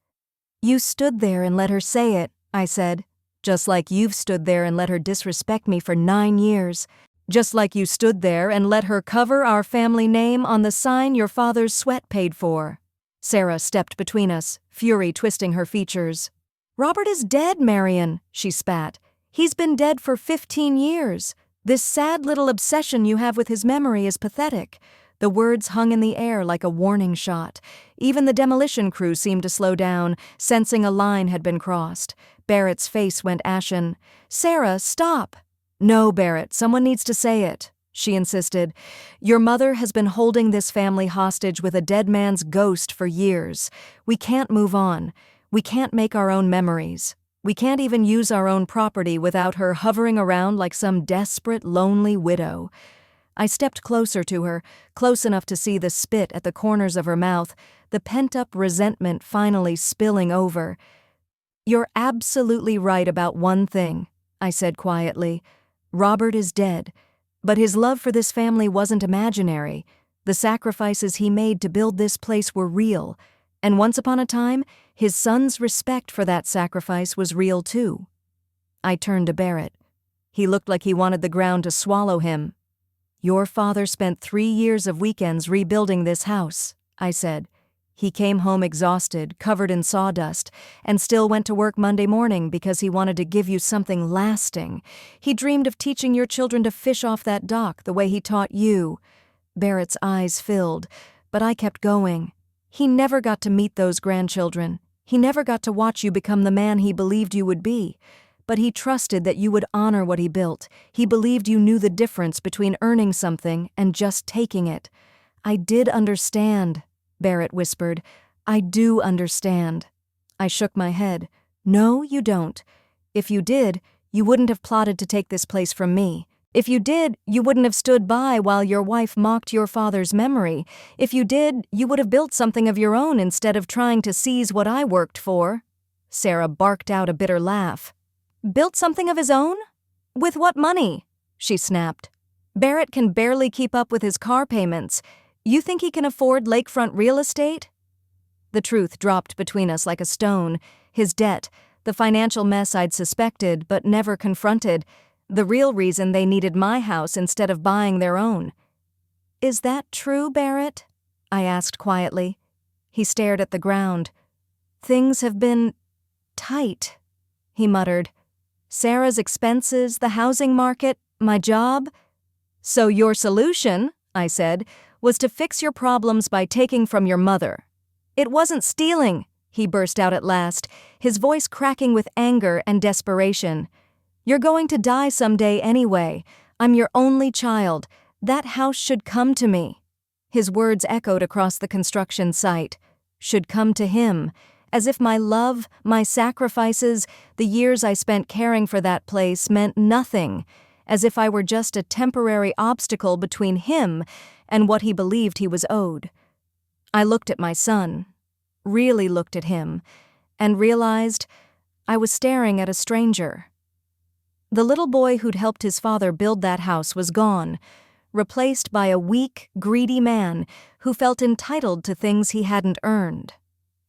"You stood there and let her say it," I said. "Just like you've stood there and let her disrespect me for 9 years. Just like you stood there and let her cover our family name on the sign your father's sweat paid for." Sarah stepped between us, fury twisting her features. "Robert is dead, Marion," she spat. "He's been dead for 15 years. This sad little obsession you have with his memory is pathetic." The words hung in the air like a warning shot. Even the demolition crew seemed to slow down, sensing a line had been crossed. Barrett's face went ashen. "Sarah, stop." "No, Barrett, someone needs to say it," she insisted. "Your mother has been holding this family hostage with a dead man's ghost for years. We can't move on. We can't make our own memories. We can't even use our own property without her hovering around like some desperate, lonely widow." I stepped closer to her, close enough to see the spit at the corners of her mouth, the pent-up resentment finally spilling over. "You're absolutely right about one thing," I said quietly. "Robert is dead, but his love for this family wasn't imaginary. The sacrifices he made to build this place were real, and once upon a time, his son's respect for that sacrifice was real too." I turned to Barrett. He looked like he wanted the ground to swallow him. "Your father spent 3 years of weekends rebuilding this house," I said. "He came home exhausted, covered in sawdust, and still went to work Monday morning because he wanted to give you something lasting. He dreamed of teaching your children to fish off that dock the way he taught you." Barrett's eyes filled, but I kept going. "He never got to meet those grandchildren. He never got to watch you become the man he believed you would be. But he trusted that you would honor what he built. He believed you knew the difference between earning something and just taking it." "I did understand," Barrett whispered. "I do understand." I shook my head. "No, you don't. If you did, you wouldn't have plotted to take this place from me. If you did, you wouldn't have stood by while your wife mocked your father's memory. If you did, you would have built something of your own instead of trying to seize what I worked for." Sarah barked out a bitter laugh. "Built something of his own? With what money?" she snapped. "Barrett can barely keep up with his car payments. You think he can afford lakefront real estate?" The truth dropped between us like a stone. His debt, the financial mess I'd suspected but never confronted, the real reason they needed my house instead of buying their own. "Is that true, Barrett?" I asked quietly. He stared at the ground. "Things have been tight," he muttered. "Sarah's expenses, the housing market, my job." "So your solution," I said, "was to fix your problems by taking from your mother." "It wasn't stealing," he burst out at last, his voice cracking with anger and desperation. "You're going to die someday anyway. I'm your only child. That house should come to me." His words echoed across the construction site. Should come to him. As if my love, my sacrifices, the years I spent caring for that place meant nothing. As if I were just a temporary obstacle between him and what he believed he was owed. I looked at my son, really looked at him, and realized I was staring at a stranger. The little boy who'd helped his father build that house was gone, replaced by a weak, greedy man who felt entitled to things he hadn't earned.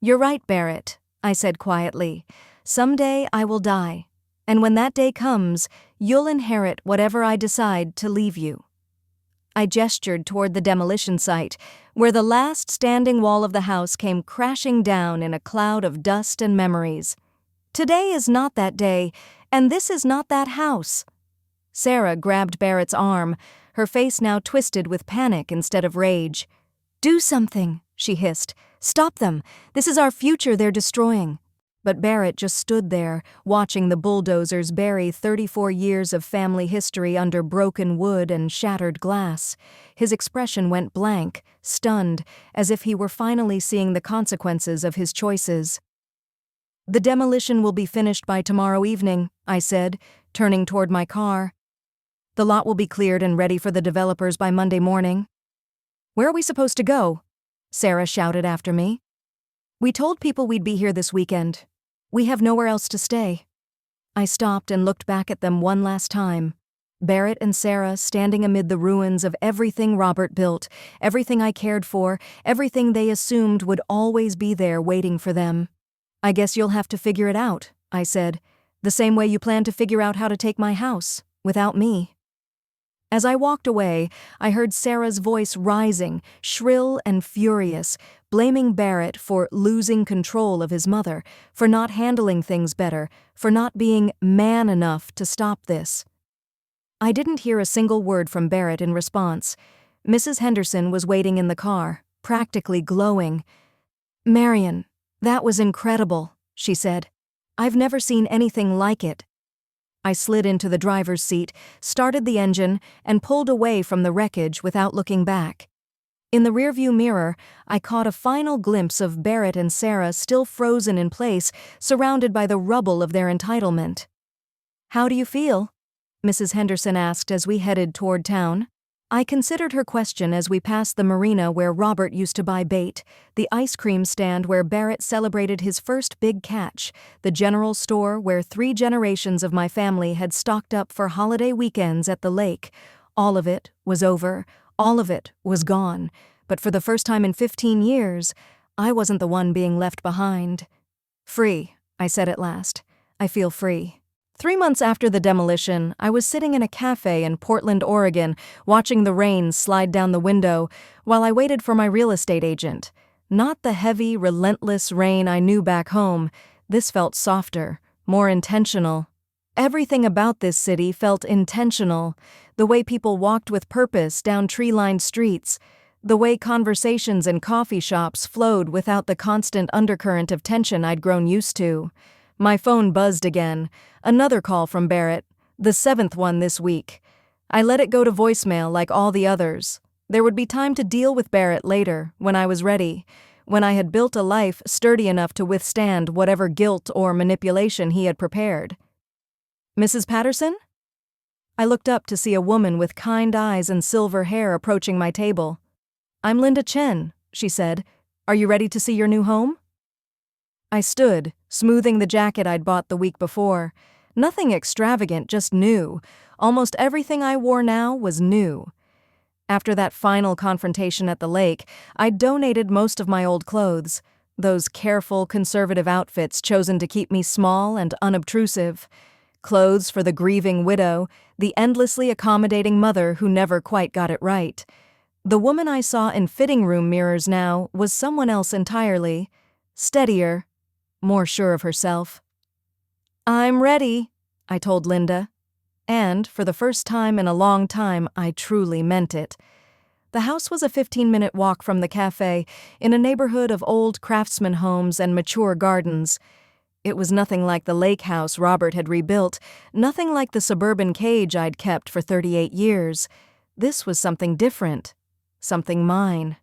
"You're right, Barrett," I said quietly. "Someday I will die, and when that day comes, you'll inherit whatever I decide to leave you." I gestured toward the demolition site, where the last standing wall of the house came crashing down in a cloud of dust and memories. "Today is not that day, and this is not that house." Sarah grabbed Barrett's arm, her face now twisted with panic instead of rage. "Do something," she hissed. "Stop them. This is our future they're destroying." But Barrett just stood there, watching the bulldozers bury 34 years of family history under broken wood and shattered glass. His expression went blank, stunned, as if he were finally seeing the consequences of his choices. "The demolition will be finished by tomorrow evening," I said, turning toward my car. "The lot will be cleared and ready for the developers by Monday morning." "Where are we supposed to go?" Sarah shouted after me. "We told people we'd be here this weekend. We have nowhere else to stay." I stopped and looked back at them one last time. Barrett and Sarah standing amid the ruins of everything Robert built, everything I cared for, everything they assumed would always be there waiting for them. "I guess you'll have to figure it out," I said, "the same way you plan to figure out how to take my house, without me." As I walked away, I heard Sarah's voice rising, shrill and furious, blaming Barrett for losing control of his mother, for not handling things better, for not being man enough to stop this. I didn't hear a single word from Barrett in response. Mrs. Henderson was waiting in the car, practically glowing. "Marion, that was incredible," she said. "I've never seen anything like it." I slid into the driver's seat, started the engine, and pulled away from the wreckage without looking back. In the rearview mirror, I caught a final glimpse of Barrett and Sarah still frozen in place, surrounded by the rubble of their entitlement. "How do you feel?" Mrs. Henderson asked as we headed toward town. I considered her question as we passed the marina where Robert used to buy bait, the ice cream stand where Barrett celebrated his first big catch, the general store where 3 generations of my family had stocked up for holiday weekends at the lake. All of it was over. All of it was gone. But for the first time in 15 years, I wasn't the one being left behind. Free, I said at last. I feel free. 3 months after the demolition, I was sitting in a cafe in Portland, Oregon, watching the rain slide down the window while I waited for my real estate agent. Not the heavy, relentless rain I knew back home. This felt softer, more intentional. Everything about this city felt intentional. The way people walked with purpose down tree-lined streets. The way conversations in coffee shops flowed without the constant undercurrent of tension I'd grown used to. My phone buzzed again. Another call from Barrett, the 7th one this week. I let it go to voicemail like all the others. There would be time to deal with Barrett later, when I was ready, when I had built a life sturdy enough to withstand whatever guilt or manipulation he had prepared. Mrs. Patterson? I looked up to see a woman with kind eyes and silver hair approaching my table. I'm Linda Chen, she said. Are you ready to see your new home? I stood, smoothing the jacket I'd bought the week before. Nothing extravagant, just new. Almost everything I wore now was new. After that final confrontation at the lake, I'd donated most of my old clothes, those careful, conservative outfits chosen to keep me small and unobtrusive. Clothes for the grieving widow, the endlessly accommodating mother who never quite got it right. The woman I saw in fitting room mirrors now was someone else entirely. Steadier, more sure of herself. I'm ready, I told Linda. And, for the first time in a long time, I truly meant it. The house was a 15-minute walk from the cafe, in a neighborhood of old craftsman homes and mature gardens. It was nothing like the lake house Robert had rebuilt, nothing like the suburban cage I'd kept for 38 years. This was something different, something mine.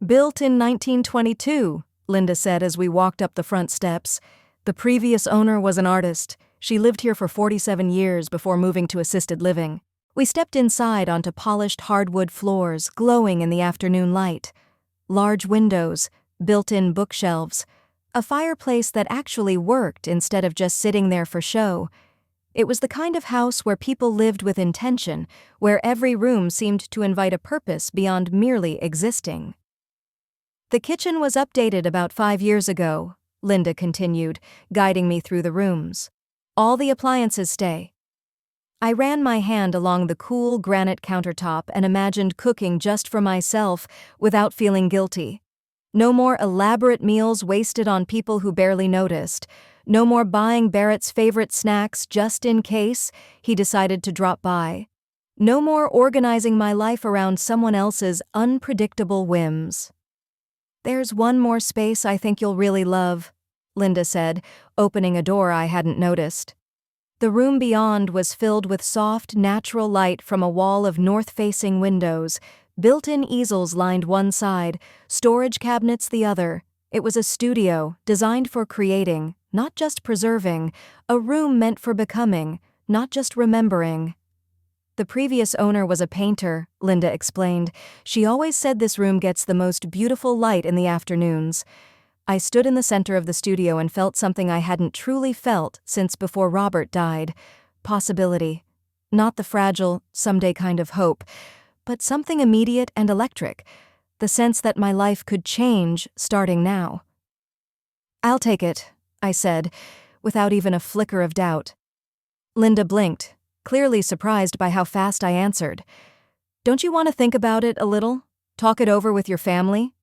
Built in 1922, Linda said as we walked up the front steps. The previous owner was an artist. She lived here for 47 years before moving to assisted living. We stepped inside onto polished hardwood floors, glowing in the afternoon light. Large windows, built-in bookshelves, a fireplace that actually worked instead of just sitting there for show. It was the kind of house where people lived with intention, where every room seemed to invite a purpose beyond merely existing. The kitchen was updated about 5 years ago, Linda continued, guiding me through the rooms. All the appliances stay. I ran my hand along the cool granite countertop and imagined cooking just for myself without feeling guilty. No more elaborate meals wasted on people who barely noticed. No more buying Barrett's favorite snacks just in case he decided to drop by. No more organizing my life around someone else's unpredictable whims. There's one more space I think you'll really love, Linda said, opening a door I hadn't noticed. The room beyond was filled with soft, natural light from a wall of north-facing windows. Built-in easels lined one side, storage cabinets the other. It was a studio designed for creating, not just preserving, a room meant for becoming, not just remembering. The previous owner was a painter, Linda explained. She always said this room gets the most beautiful light in the afternoons. I stood in the center of the studio and felt something I hadn't truly felt since before Robert died. Possibility. Not the fragile, someday kind of hope, but something immediate and electric. The sense that my life could change starting now. I'll take it, I said, without even a flicker of doubt. Linda blinked, clearly surprised by how fast I answered. Don't you want to think about it a little? Talk it over with your family?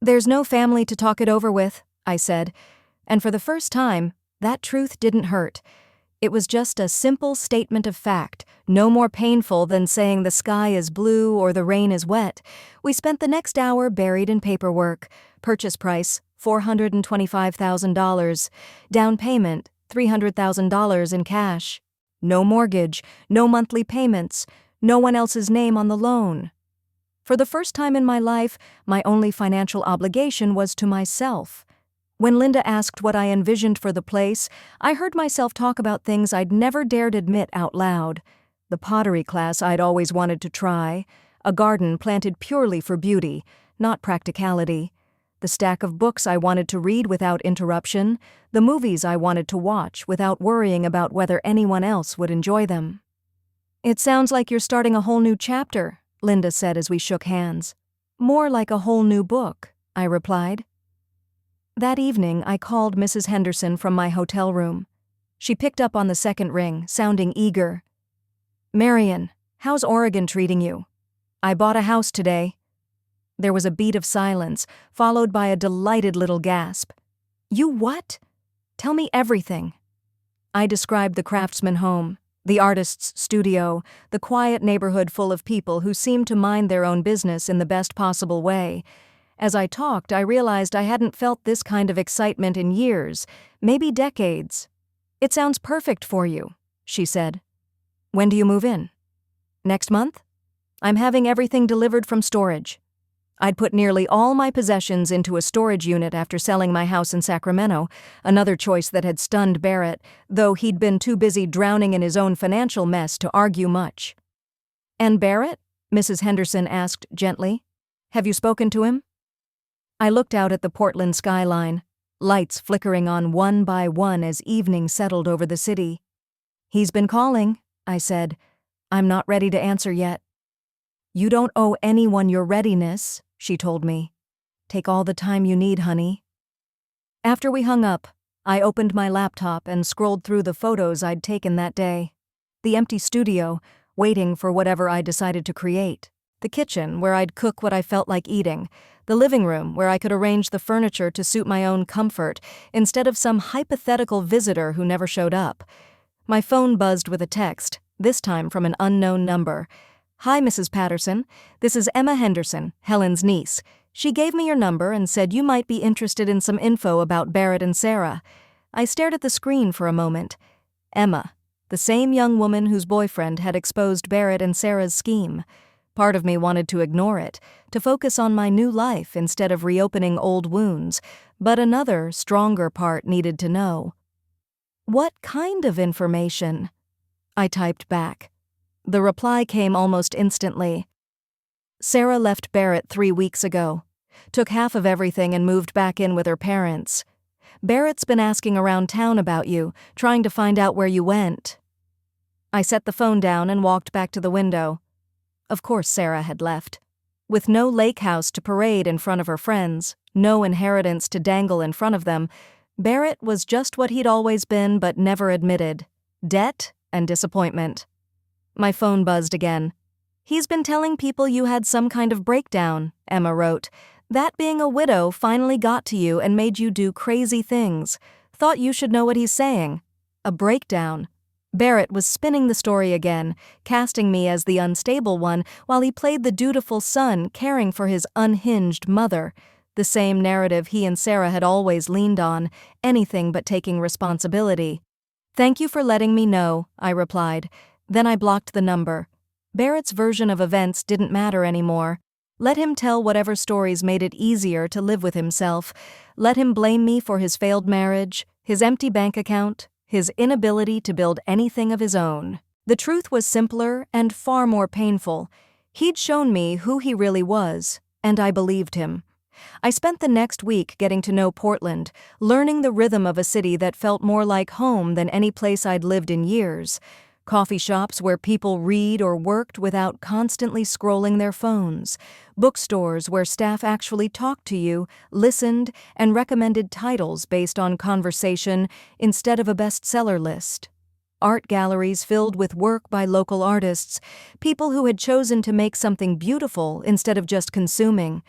There's no family to talk it over with, I said, and for the first time, that truth didn't hurt. It was just a simple statement of fact, no more painful than saying the sky is blue or the rain is wet. We spent the next hour buried in paperwork. Purchase price, $425,000. Down payment, $300,000 in cash. No mortgage, no monthly payments, no one else's name on the loan. For the first time in my life, my only financial obligation was to myself. When Linda asked what I envisioned for the place, I heard myself talk about things I'd never dared admit out loud. the pottery class I'd always wanted to try, a garden planted purely for beauty, not practicality, the stack of books I wanted to read without interruption, the movies I wanted to watch without worrying about whether anyone else would enjoy them. "It sounds like you're starting a whole new chapter," Linda said as we shook hands. "More like a whole new book," I replied. That evening, I called Mrs. Henderson from my hotel room. She picked up on the second ring, sounding eager. "Marion, how's Oregon treating you? I bought a house today." There was a beat of silence, followed by a delighted little gasp. "You what? Tell me everything." I described the craftsman home, the artist's studio, the quiet neighborhood full of people who seemed to mind their own business in the best possible way. As I talked, I realized I hadn't felt this kind of excitement in years, maybe decades. "It sounds perfect for you," she said. "When do you move in?" "Next month? I'm having everything delivered from storage." I'd put nearly all my possessions into a storage unit after selling my house in Sacramento, another choice that had stunned Barrett, though he'd been too busy drowning in his own financial mess to argue much. "And Barrett?" Mrs. Henderson asked gently. "Have you spoken to him?" I looked out at the Portland skyline, lights flickering on one by one as evening settled over the city. "He's been calling," I said. "I'm not ready to answer yet." "You don't owe anyone your readiness," she told me. "Take all the time you need, honey." After we hung up, I opened my laptop and scrolled through the photos I'd taken that day. The empty studio, waiting for whatever I decided to create. The kitchen, where I'd cook what I felt like eating. The living room, where I could arrange the furniture to suit my own comfort, instead of some hypothetical visitor who never showed up. My phone buzzed with a text, this time from an unknown number. "Hi, Mrs. Patterson. This is Emma Henderson, Helen's niece. She gave me your number and said you might be interested in some info about Barrett and Sarah." I stared at the screen for a moment. Emma, the same young woman whose boyfriend had exposed Barrett and Sarah's scheme. Part of me wanted to ignore it, to focus on my new life instead of reopening old wounds, but another, stronger part needed to know. "What kind of information?" I typed back. The reply came almost instantly. "Sarah left Barrett 3 weeks ago. Took half of everything and moved back in with her parents. Barrett's been asking around town about you, trying to find out where you went." I set the phone down and walked back to the window. Of course Sarah had left. With no lake house to parade in front of her friends, no inheritance to dangle in front of them, Barrett was just what he'd always been but never admitted: debt and disappointment. My phone buzzed again. "He's been telling people you had some kind of breakdown," Emma wrote. "That being a widow finally got to you and made you do crazy things. Thought you should know what he's saying." A breakdown. Barrett was spinning the story again, casting me as the unstable one while he played the dutiful son caring for his unhinged mother. The same narrative he and Sarah had always leaned on, anything but taking responsibility. "Thank you for letting me know," I replied. Then I blocked the number. Barrett's version of events didn't matter anymore. Let him tell whatever stories made it easier to live with himself. Let him blame me for his failed marriage, his empty bank account, his inability to build anything of his own. The truth was simpler and far more painful. He'd shown me who he really was, and I believed him. I spent the next week getting to know Portland, learning the rhythm of a city that felt more like home than any place I'd lived in years. Coffee shops where people read or worked without constantly scrolling their phones. Bookstores where staff actually talked to you, listened, and recommended titles based on conversation instead of a bestseller list. Art galleries filled with work by local artists, people who had chosen to make something beautiful instead of just consuming.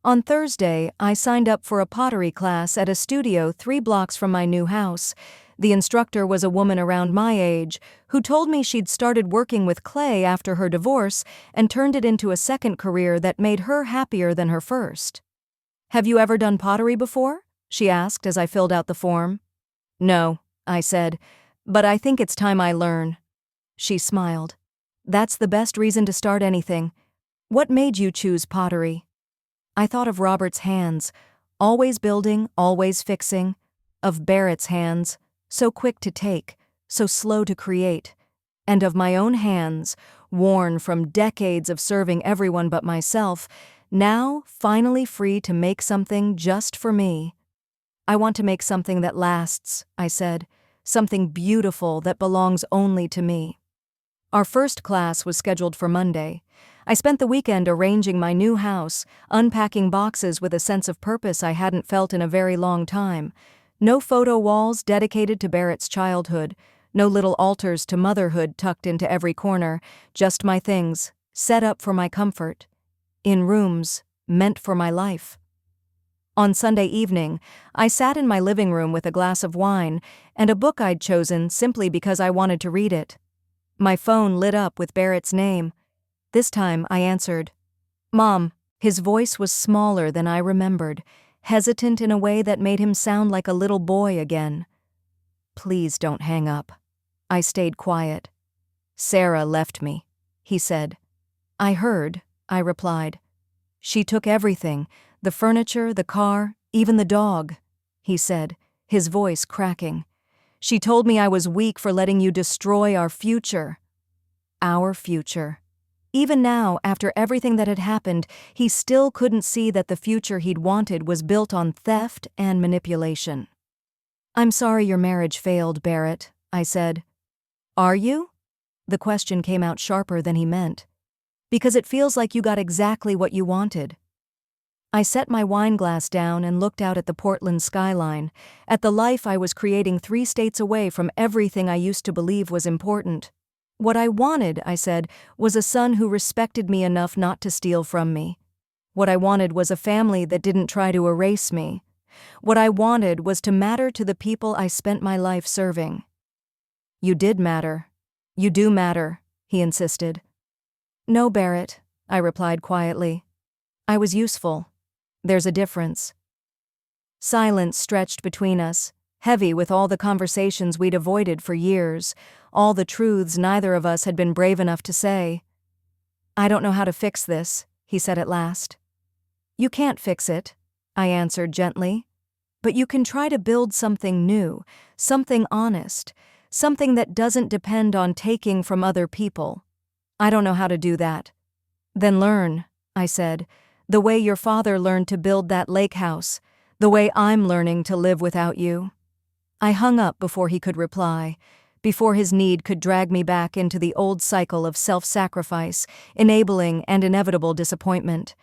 On Thursday, I signed up for a pottery class at a studio 3 blocks from my new house. The instructor was a woman around my age who told me she'd started working with clay after her divorce and turned it into a second career that made her happier than her first. "Have you ever done pottery before?" she asked as I filled out the form. "No," I said, "but I think it's time I learn." She smiled. "That's the best reason to start anything. What made you choose pottery?" I thought of Robert's hands, always building, always fixing. Of Barrett's hands, so quick to take, so slow to create. And of my own hands, worn from decades of serving everyone but myself, now finally free to make something just for me. I want to make something that lasts, I said, something beautiful that belongs only to me. Our first class was scheduled for Monday. I spent the weekend arranging my new house, unpacking boxes with a sense of purpose I hadn't felt in a very long time. No photo walls dedicated to Barrett's childhood, no little altars to motherhood tucked into every corner, just my things, set up for my comfort, in rooms meant for my life. On Sunday evening, I sat in my living room with a glass of wine and a book I'd chosen simply because I wanted to read it. My phone lit up with Barrett's name. This time I answered, "Mom." His voice was smaller than I remembered, hesitant in a way that made him sound like a little boy again. "Please don't hang up." I stayed quiet. "Sarah left me," he said. "I heard," I replied. "She took everything, the furniture, the car, even the dog," he said, his voice cracking. "She told me I was weak for letting you destroy our future." Our future. Even now, after everything that had happened, he still couldn't see that the future he'd wanted was built on theft and manipulation. "I'm sorry your marriage failed, Barrett," I said. "Are you?" The question came out sharper than he meant. "Because it feels like you got exactly what you wanted." I set my wine glass down and looked out at the Portland skyline, at the life I was creating 3 states away from everything I used to believe was important. "What I wanted," I said, "was a son who respected me enough not to steal from me. What I wanted was a family that didn't try to erase me. What I wanted was to matter to the people I spent my life serving." "You did matter. You do matter," he insisted. "No, Barrett," I replied quietly. "I was useful. There's a difference." Silence stretched between us, heavy with all the conversations we'd avoided for years, all the truths neither of us had been brave enough to say. "I don't know how to fix this," he said at last. "You can't fix it," I answered gently. "But you can try to build something new, something honest, something that doesn't depend on taking from other people. I don't know how to do that." "Then learn," I said, "the way your father learned to build that lake house, the way I'm learning to live without you." I hung up before he could reply, before his need could drag me back into the old cycle of self-sacrifice, enabling and inevitable disappointment.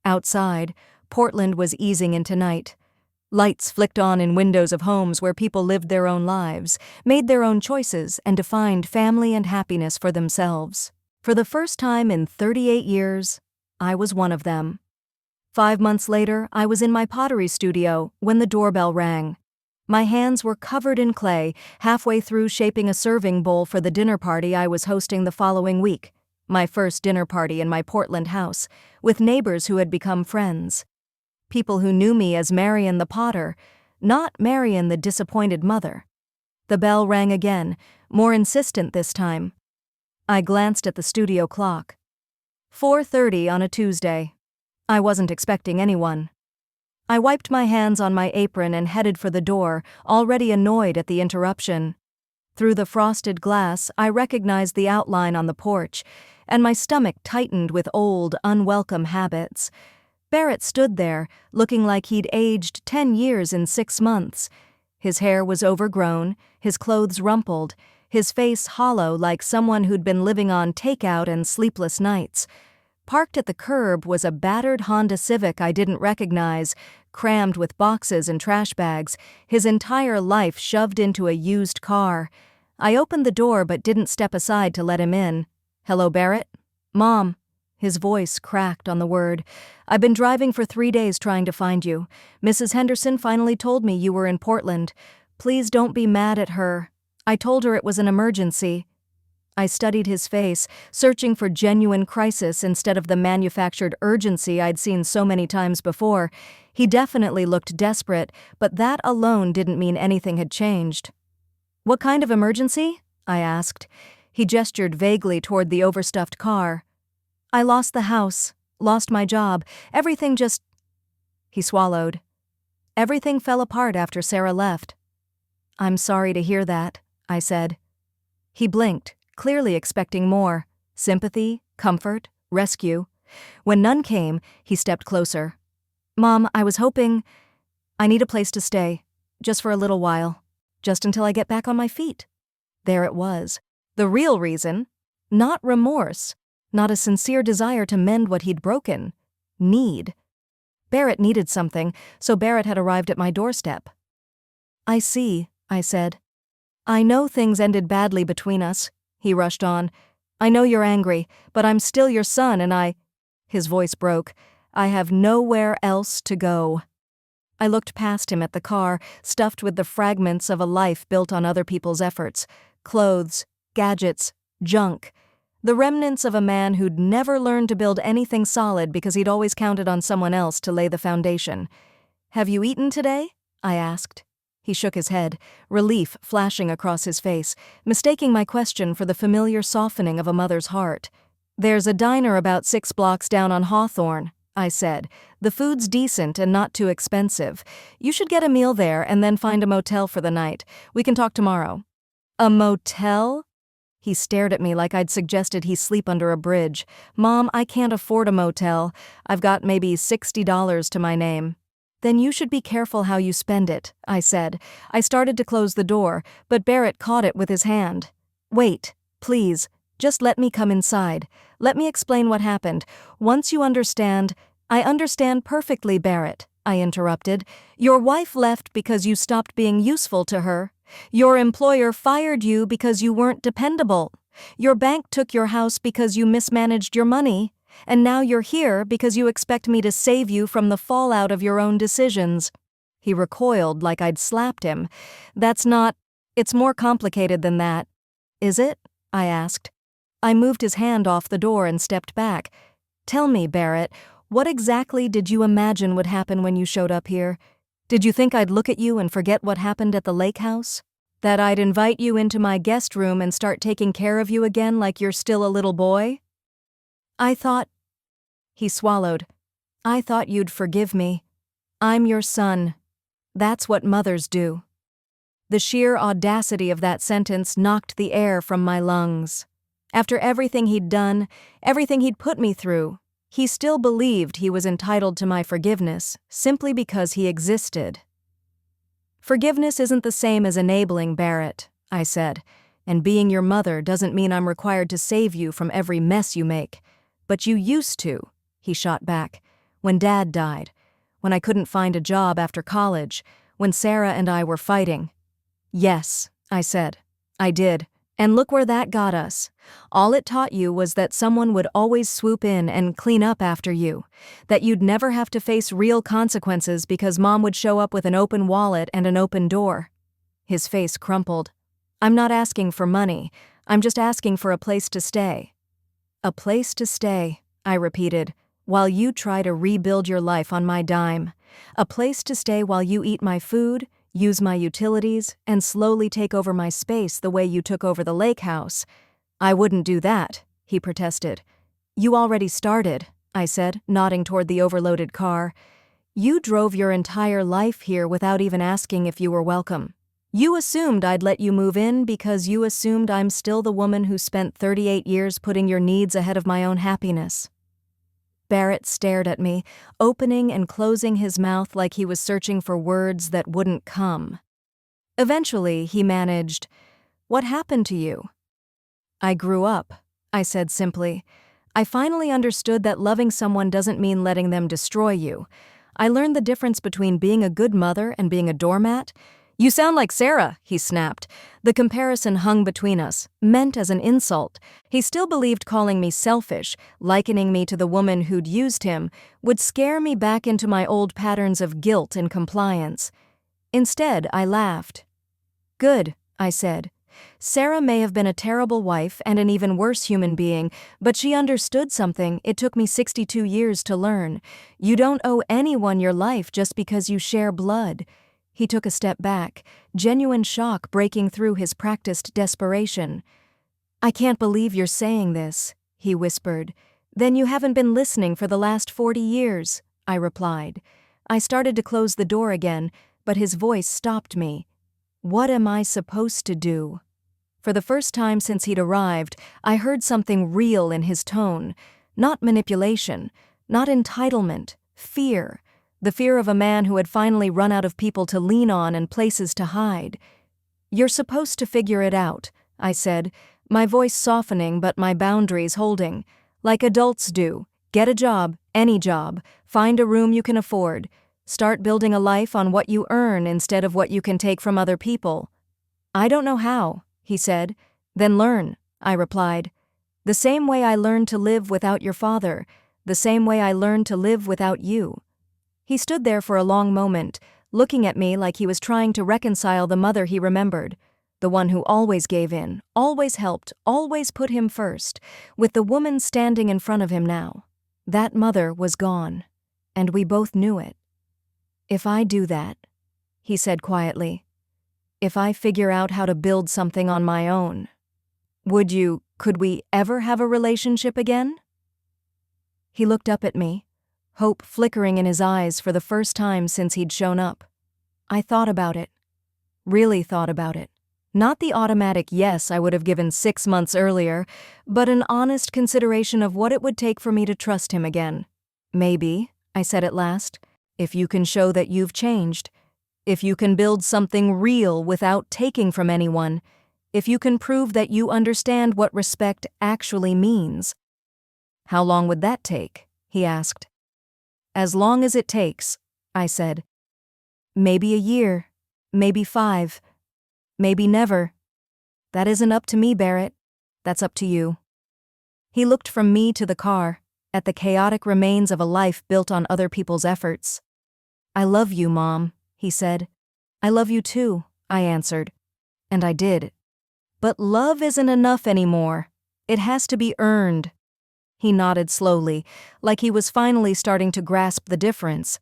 Outside, Portland was easing into night. Lights flicked on in windows of homes where people lived their own lives, made their own choices, and defined family and happiness for themselves. For the first time in 38 years, I was one of them. 5 months later, I was in my pottery studio when the doorbell rang. My hands were covered in clay, halfway through shaping a serving bowl for the dinner party I was hosting the following week, my first dinner party in my Portland house, with neighbors who had become friends. People who knew me as Marion the Potter, not Marion the disappointed mother. The bell rang again, more insistent this time. I glanced at the studio clock. 4:30 on a Tuesday. I wasn't expecting anyone. I wiped my hands on my apron and headed for the door, already annoyed at the interruption. Through the frosted glass, I recognized the outline on the porch, and my stomach tightened with old, unwelcome habits. Barrett stood there, looking like he'd aged 10 years in 6 months. His hair was overgrown, his clothes rumpled, his face hollow like someone who'd been living on takeout and sleepless nights. Parked at the curb was a battered Honda Civic I didn't recognize, crammed with boxes and trash bags, his entire life shoved into a used car. I opened the door but didn't step aside to let him in. "Hello, Barrett?" "Mom." His voice cracked on the word. "I've been driving for 3 days trying to find you. Mrs. Henderson finally told me you were in Portland. Please don't be mad at her. I told her it was an emergency." I studied his face, searching for genuine crisis instead of the manufactured urgency I'd seen so many times before. He definitely looked desperate, but that alone didn't mean anything had changed. "What kind of emergency?" I asked. He gestured vaguely toward the overstuffed car. "I lost the house, lost my job, everything just—" He swallowed. "Everything fell apart after Sarah left." "I'm sorry to hear that," I said. He blinked, clearly expecting more: sympathy, comfort, rescue. When none came, he stepped closer. "Mom, I was hoping. I need a place to stay. Just for a little while. Just until I get back on my feet." There it was. The real reason. Not remorse. Not a sincere desire to mend what he'd broken. Need. Barrett needed something, so Barrett had arrived at my doorstep. "I see," I said. "I know things ended badly between us," he rushed on. "I know you're angry, but I'm still your son and His voice broke. "I have nowhere else to go." I looked past him at the car, stuffed with the fragments of a life built on other people's efforts. Clothes, gadgets, junk. The remnants of a man who'd never learned to build anything solid because he'd always counted on someone else to lay the foundation. "Have you eaten today?" I asked. He shook his head, relief flashing across his face, mistaking my question for the familiar softening of a mother's heart. "There's a diner about 6 blocks down on Hawthorne," I said. "The food's decent and not too expensive. You should get a meal there and then find a motel for the night. We can talk tomorrow." "A motel?" He stared at me like I'd suggested he sleep under a bridge. "Mom, I can't afford a motel. I've got maybe $60 to my name." "Then you should be careful how you spend it," I said. I started to close the door, but Barrett caught it with his hand. "Wait, please. Just let me come inside. Let me explain what happened. Once you understand—" "I understand perfectly, Barrett," I interrupted. "Your wife left because you stopped being useful to her. Your employer fired you because you weren't dependable. Your bank took your house because you mismanaged your money. And now you're here because you expect me to save you from the fallout of your own decisions." He recoiled like I'd slapped him. "That's not— It's more complicated than that." "Is it?" I asked. I moved his hand off the door and stepped back. "Tell me, Barrett, what exactly did you imagine would happen when you showed up here? Did you think I'd look at you and forget what happened at the lake house? That I'd invite you into my guest room and start taking care of you again like you're still a little boy? I thought—" He swallowed. "I thought you'd forgive me. I'm your son. That's what mothers do." The sheer audacity of that sentence knocked the air from my lungs. After everything he'd done, everything he'd put me through, he still believed he was entitled to my forgiveness simply because he existed. "Forgiveness isn't the same as enabling, Barrett," I said, "and being your mother doesn't mean I'm required to save you from every mess you make. But you used to," he shot back, "when Dad died, when I couldn't find a job after college, when Sarah and I were fighting." "Yes," I said, "I did. And look where that got us. All it taught you was that someone would always swoop in and clean up after you, that you'd never have to face real consequences because Mom would show up with an open wallet and an open door." His face crumpled. "I'm not asking for money. I'm just asking for a place to stay." "A place to stay," I repeated, "while you try to rebuild your life on my dime. A place to stay while you eat my food, use my utilities, and slowly take over my space the way you took over the lake house." "I wouldn't do that," he protested. "You already started," I said, nodding toward the overloaded car. "You drove your entire life here without even asking if you were welcome. You assumed I'd let you move in because you assumed I'm still the woman who spent 38 years putting your needs ahead of my own happiness." Barrett stared at me, opening and closing his mouth like he was searching for words that wouldn't come. Eventually, he managed, "What happened to you?" "I grew up," I said simply. "I finally understood that loving someone doesn't mean letting them destroy you. I learned the difference between being a good mother and being a doormat." "You sound like Sarah," he snapped. The comparison hung between us, meant as an insult. He still believed calling me selfish, likening me to the woman who'd used him, would scare me back into my old patterns of guilt and compliance. Instead, I laughed. "Good," I said. "Sarah may have been a terrible wife and an even worse human being, but she understood something it took me 62 years to learn. You don't owe anyone your life just because you share blood." He took a step back, genuine shock breaking through his practiced desperation. "I can't believe you're saying this," he whispered. "Then you haven't been listening for the last 40 years, I replied. I started to close the door again, but his voice stopped me. "What am I supposed to do?" For the first time since he'd arrived, I heard something real in his tone. Not manipulation, not entitlement, fear. The fear of a man who had finally run out of people to lean on and places to hide. "You're supposed to figure it out," I said, my voice softening but my boundaries holding. "Like adults do. Get a job, any job. Find a room you can afford. Start building a life on what you earn instead of what you can take from other people." "I don't know how," he said. "Then learn," I replied. "The same way I learned to live without your father, the same way I learned to live without you." He stood there for a long moment, looking at me like he was trying to reconcile the mother he remembered, the one who always gave in, always helped, always put him first, with the woman standing in front of him now. That mother was gone, and we both knew it. "If I do that," he said quietly, "if I figure out how to build something on my own, could we ever have a relationship again?" He looked up at me, hope flickering in his eyes for the first time since he'd shown up. I thought about it. Really thought about it. Not the automatic yes I would have given 6 months earlier, but an honest consideration of what it would take for me to trust him again. "Maybe," I said at last, "if you can show that you've changed, if you can build something real without taking from anyone, if you can prove that you understand what respect actually means." "How long would that take?" he asked. "As long as it takes," I said. "Maybe a year, maybe 5, maybe never. That isn't up to me, Barrett. That's up to you." He looked from me to the car, at the chaotic remains of a life built on other people's efforts. "I love you, Mom," he said. "I love you too," I answered. And I did. "But love isn't enough anymore. It has to be earned." He nodded slowly, like he was finally starting to grasp the difference.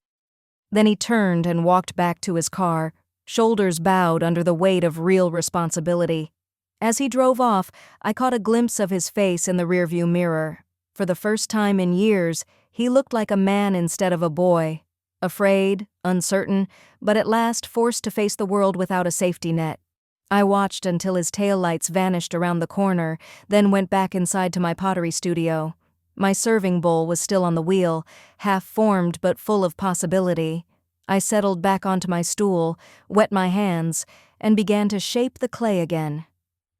Then he turned and walked back to his car, shoulders bowed under the weight of real responsibility. As he drove off, I caught a glimpse of his face in the rearview mirror. For the first time in years, he looked like a man instead of a boy. Afraid, uncertain, but at last forced to face the world without a safety net. I watched until his taillights vanished around the corner, then went back inside to my pottery studio. My serving bowl was still on the wheel, half-formed but full of possibility. I settled back onto my stool, wet my hands, and began to shape the clay again.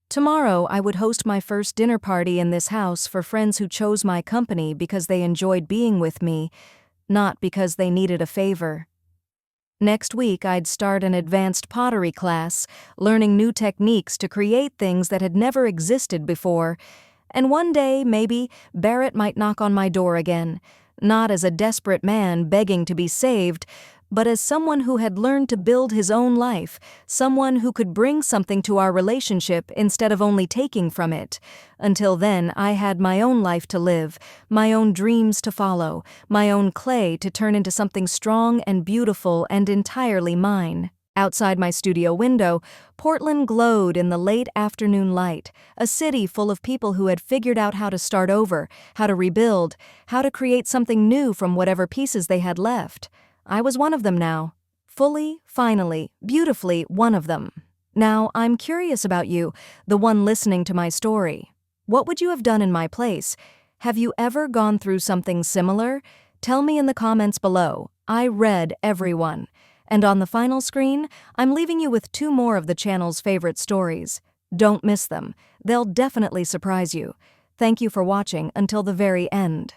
Tomorrow I would host my first dinner party in this house for friends who chose my company because they enjoyed being with me, not because they needed a favor. Next week I'd start an advanced pottery class, learning new techniques to create things that had never existed before. And one day, maybe, Barrett might knock on my door again, not as a desperate man begging to be saved, but as someone who had learned to build his own life, someone who could bring something to our relationship instead of only taking from it. Until then, I had my own life to live, my own dreams to follow, my own clay to turn into something strong and beautiful and entirely mine. Outside my studio window, Portland glowed in the late afternoon light, a city full of people who had figured out how to start over, how to rebuild, how to create something new from whatever pieces they had left. I was one of them now. Fully, finally, beautifully one of them. Now, I'm curious about you, the one listening to my story. What would you have done in my place? Have you ever gone through something similar? Tell me in the comments below. I read everyone. And on the final screen, I'm leaving you with 2 more of the channel's favorite stories. Don't miss them. They'll definitely surprise you. Thank you for watching until the very end.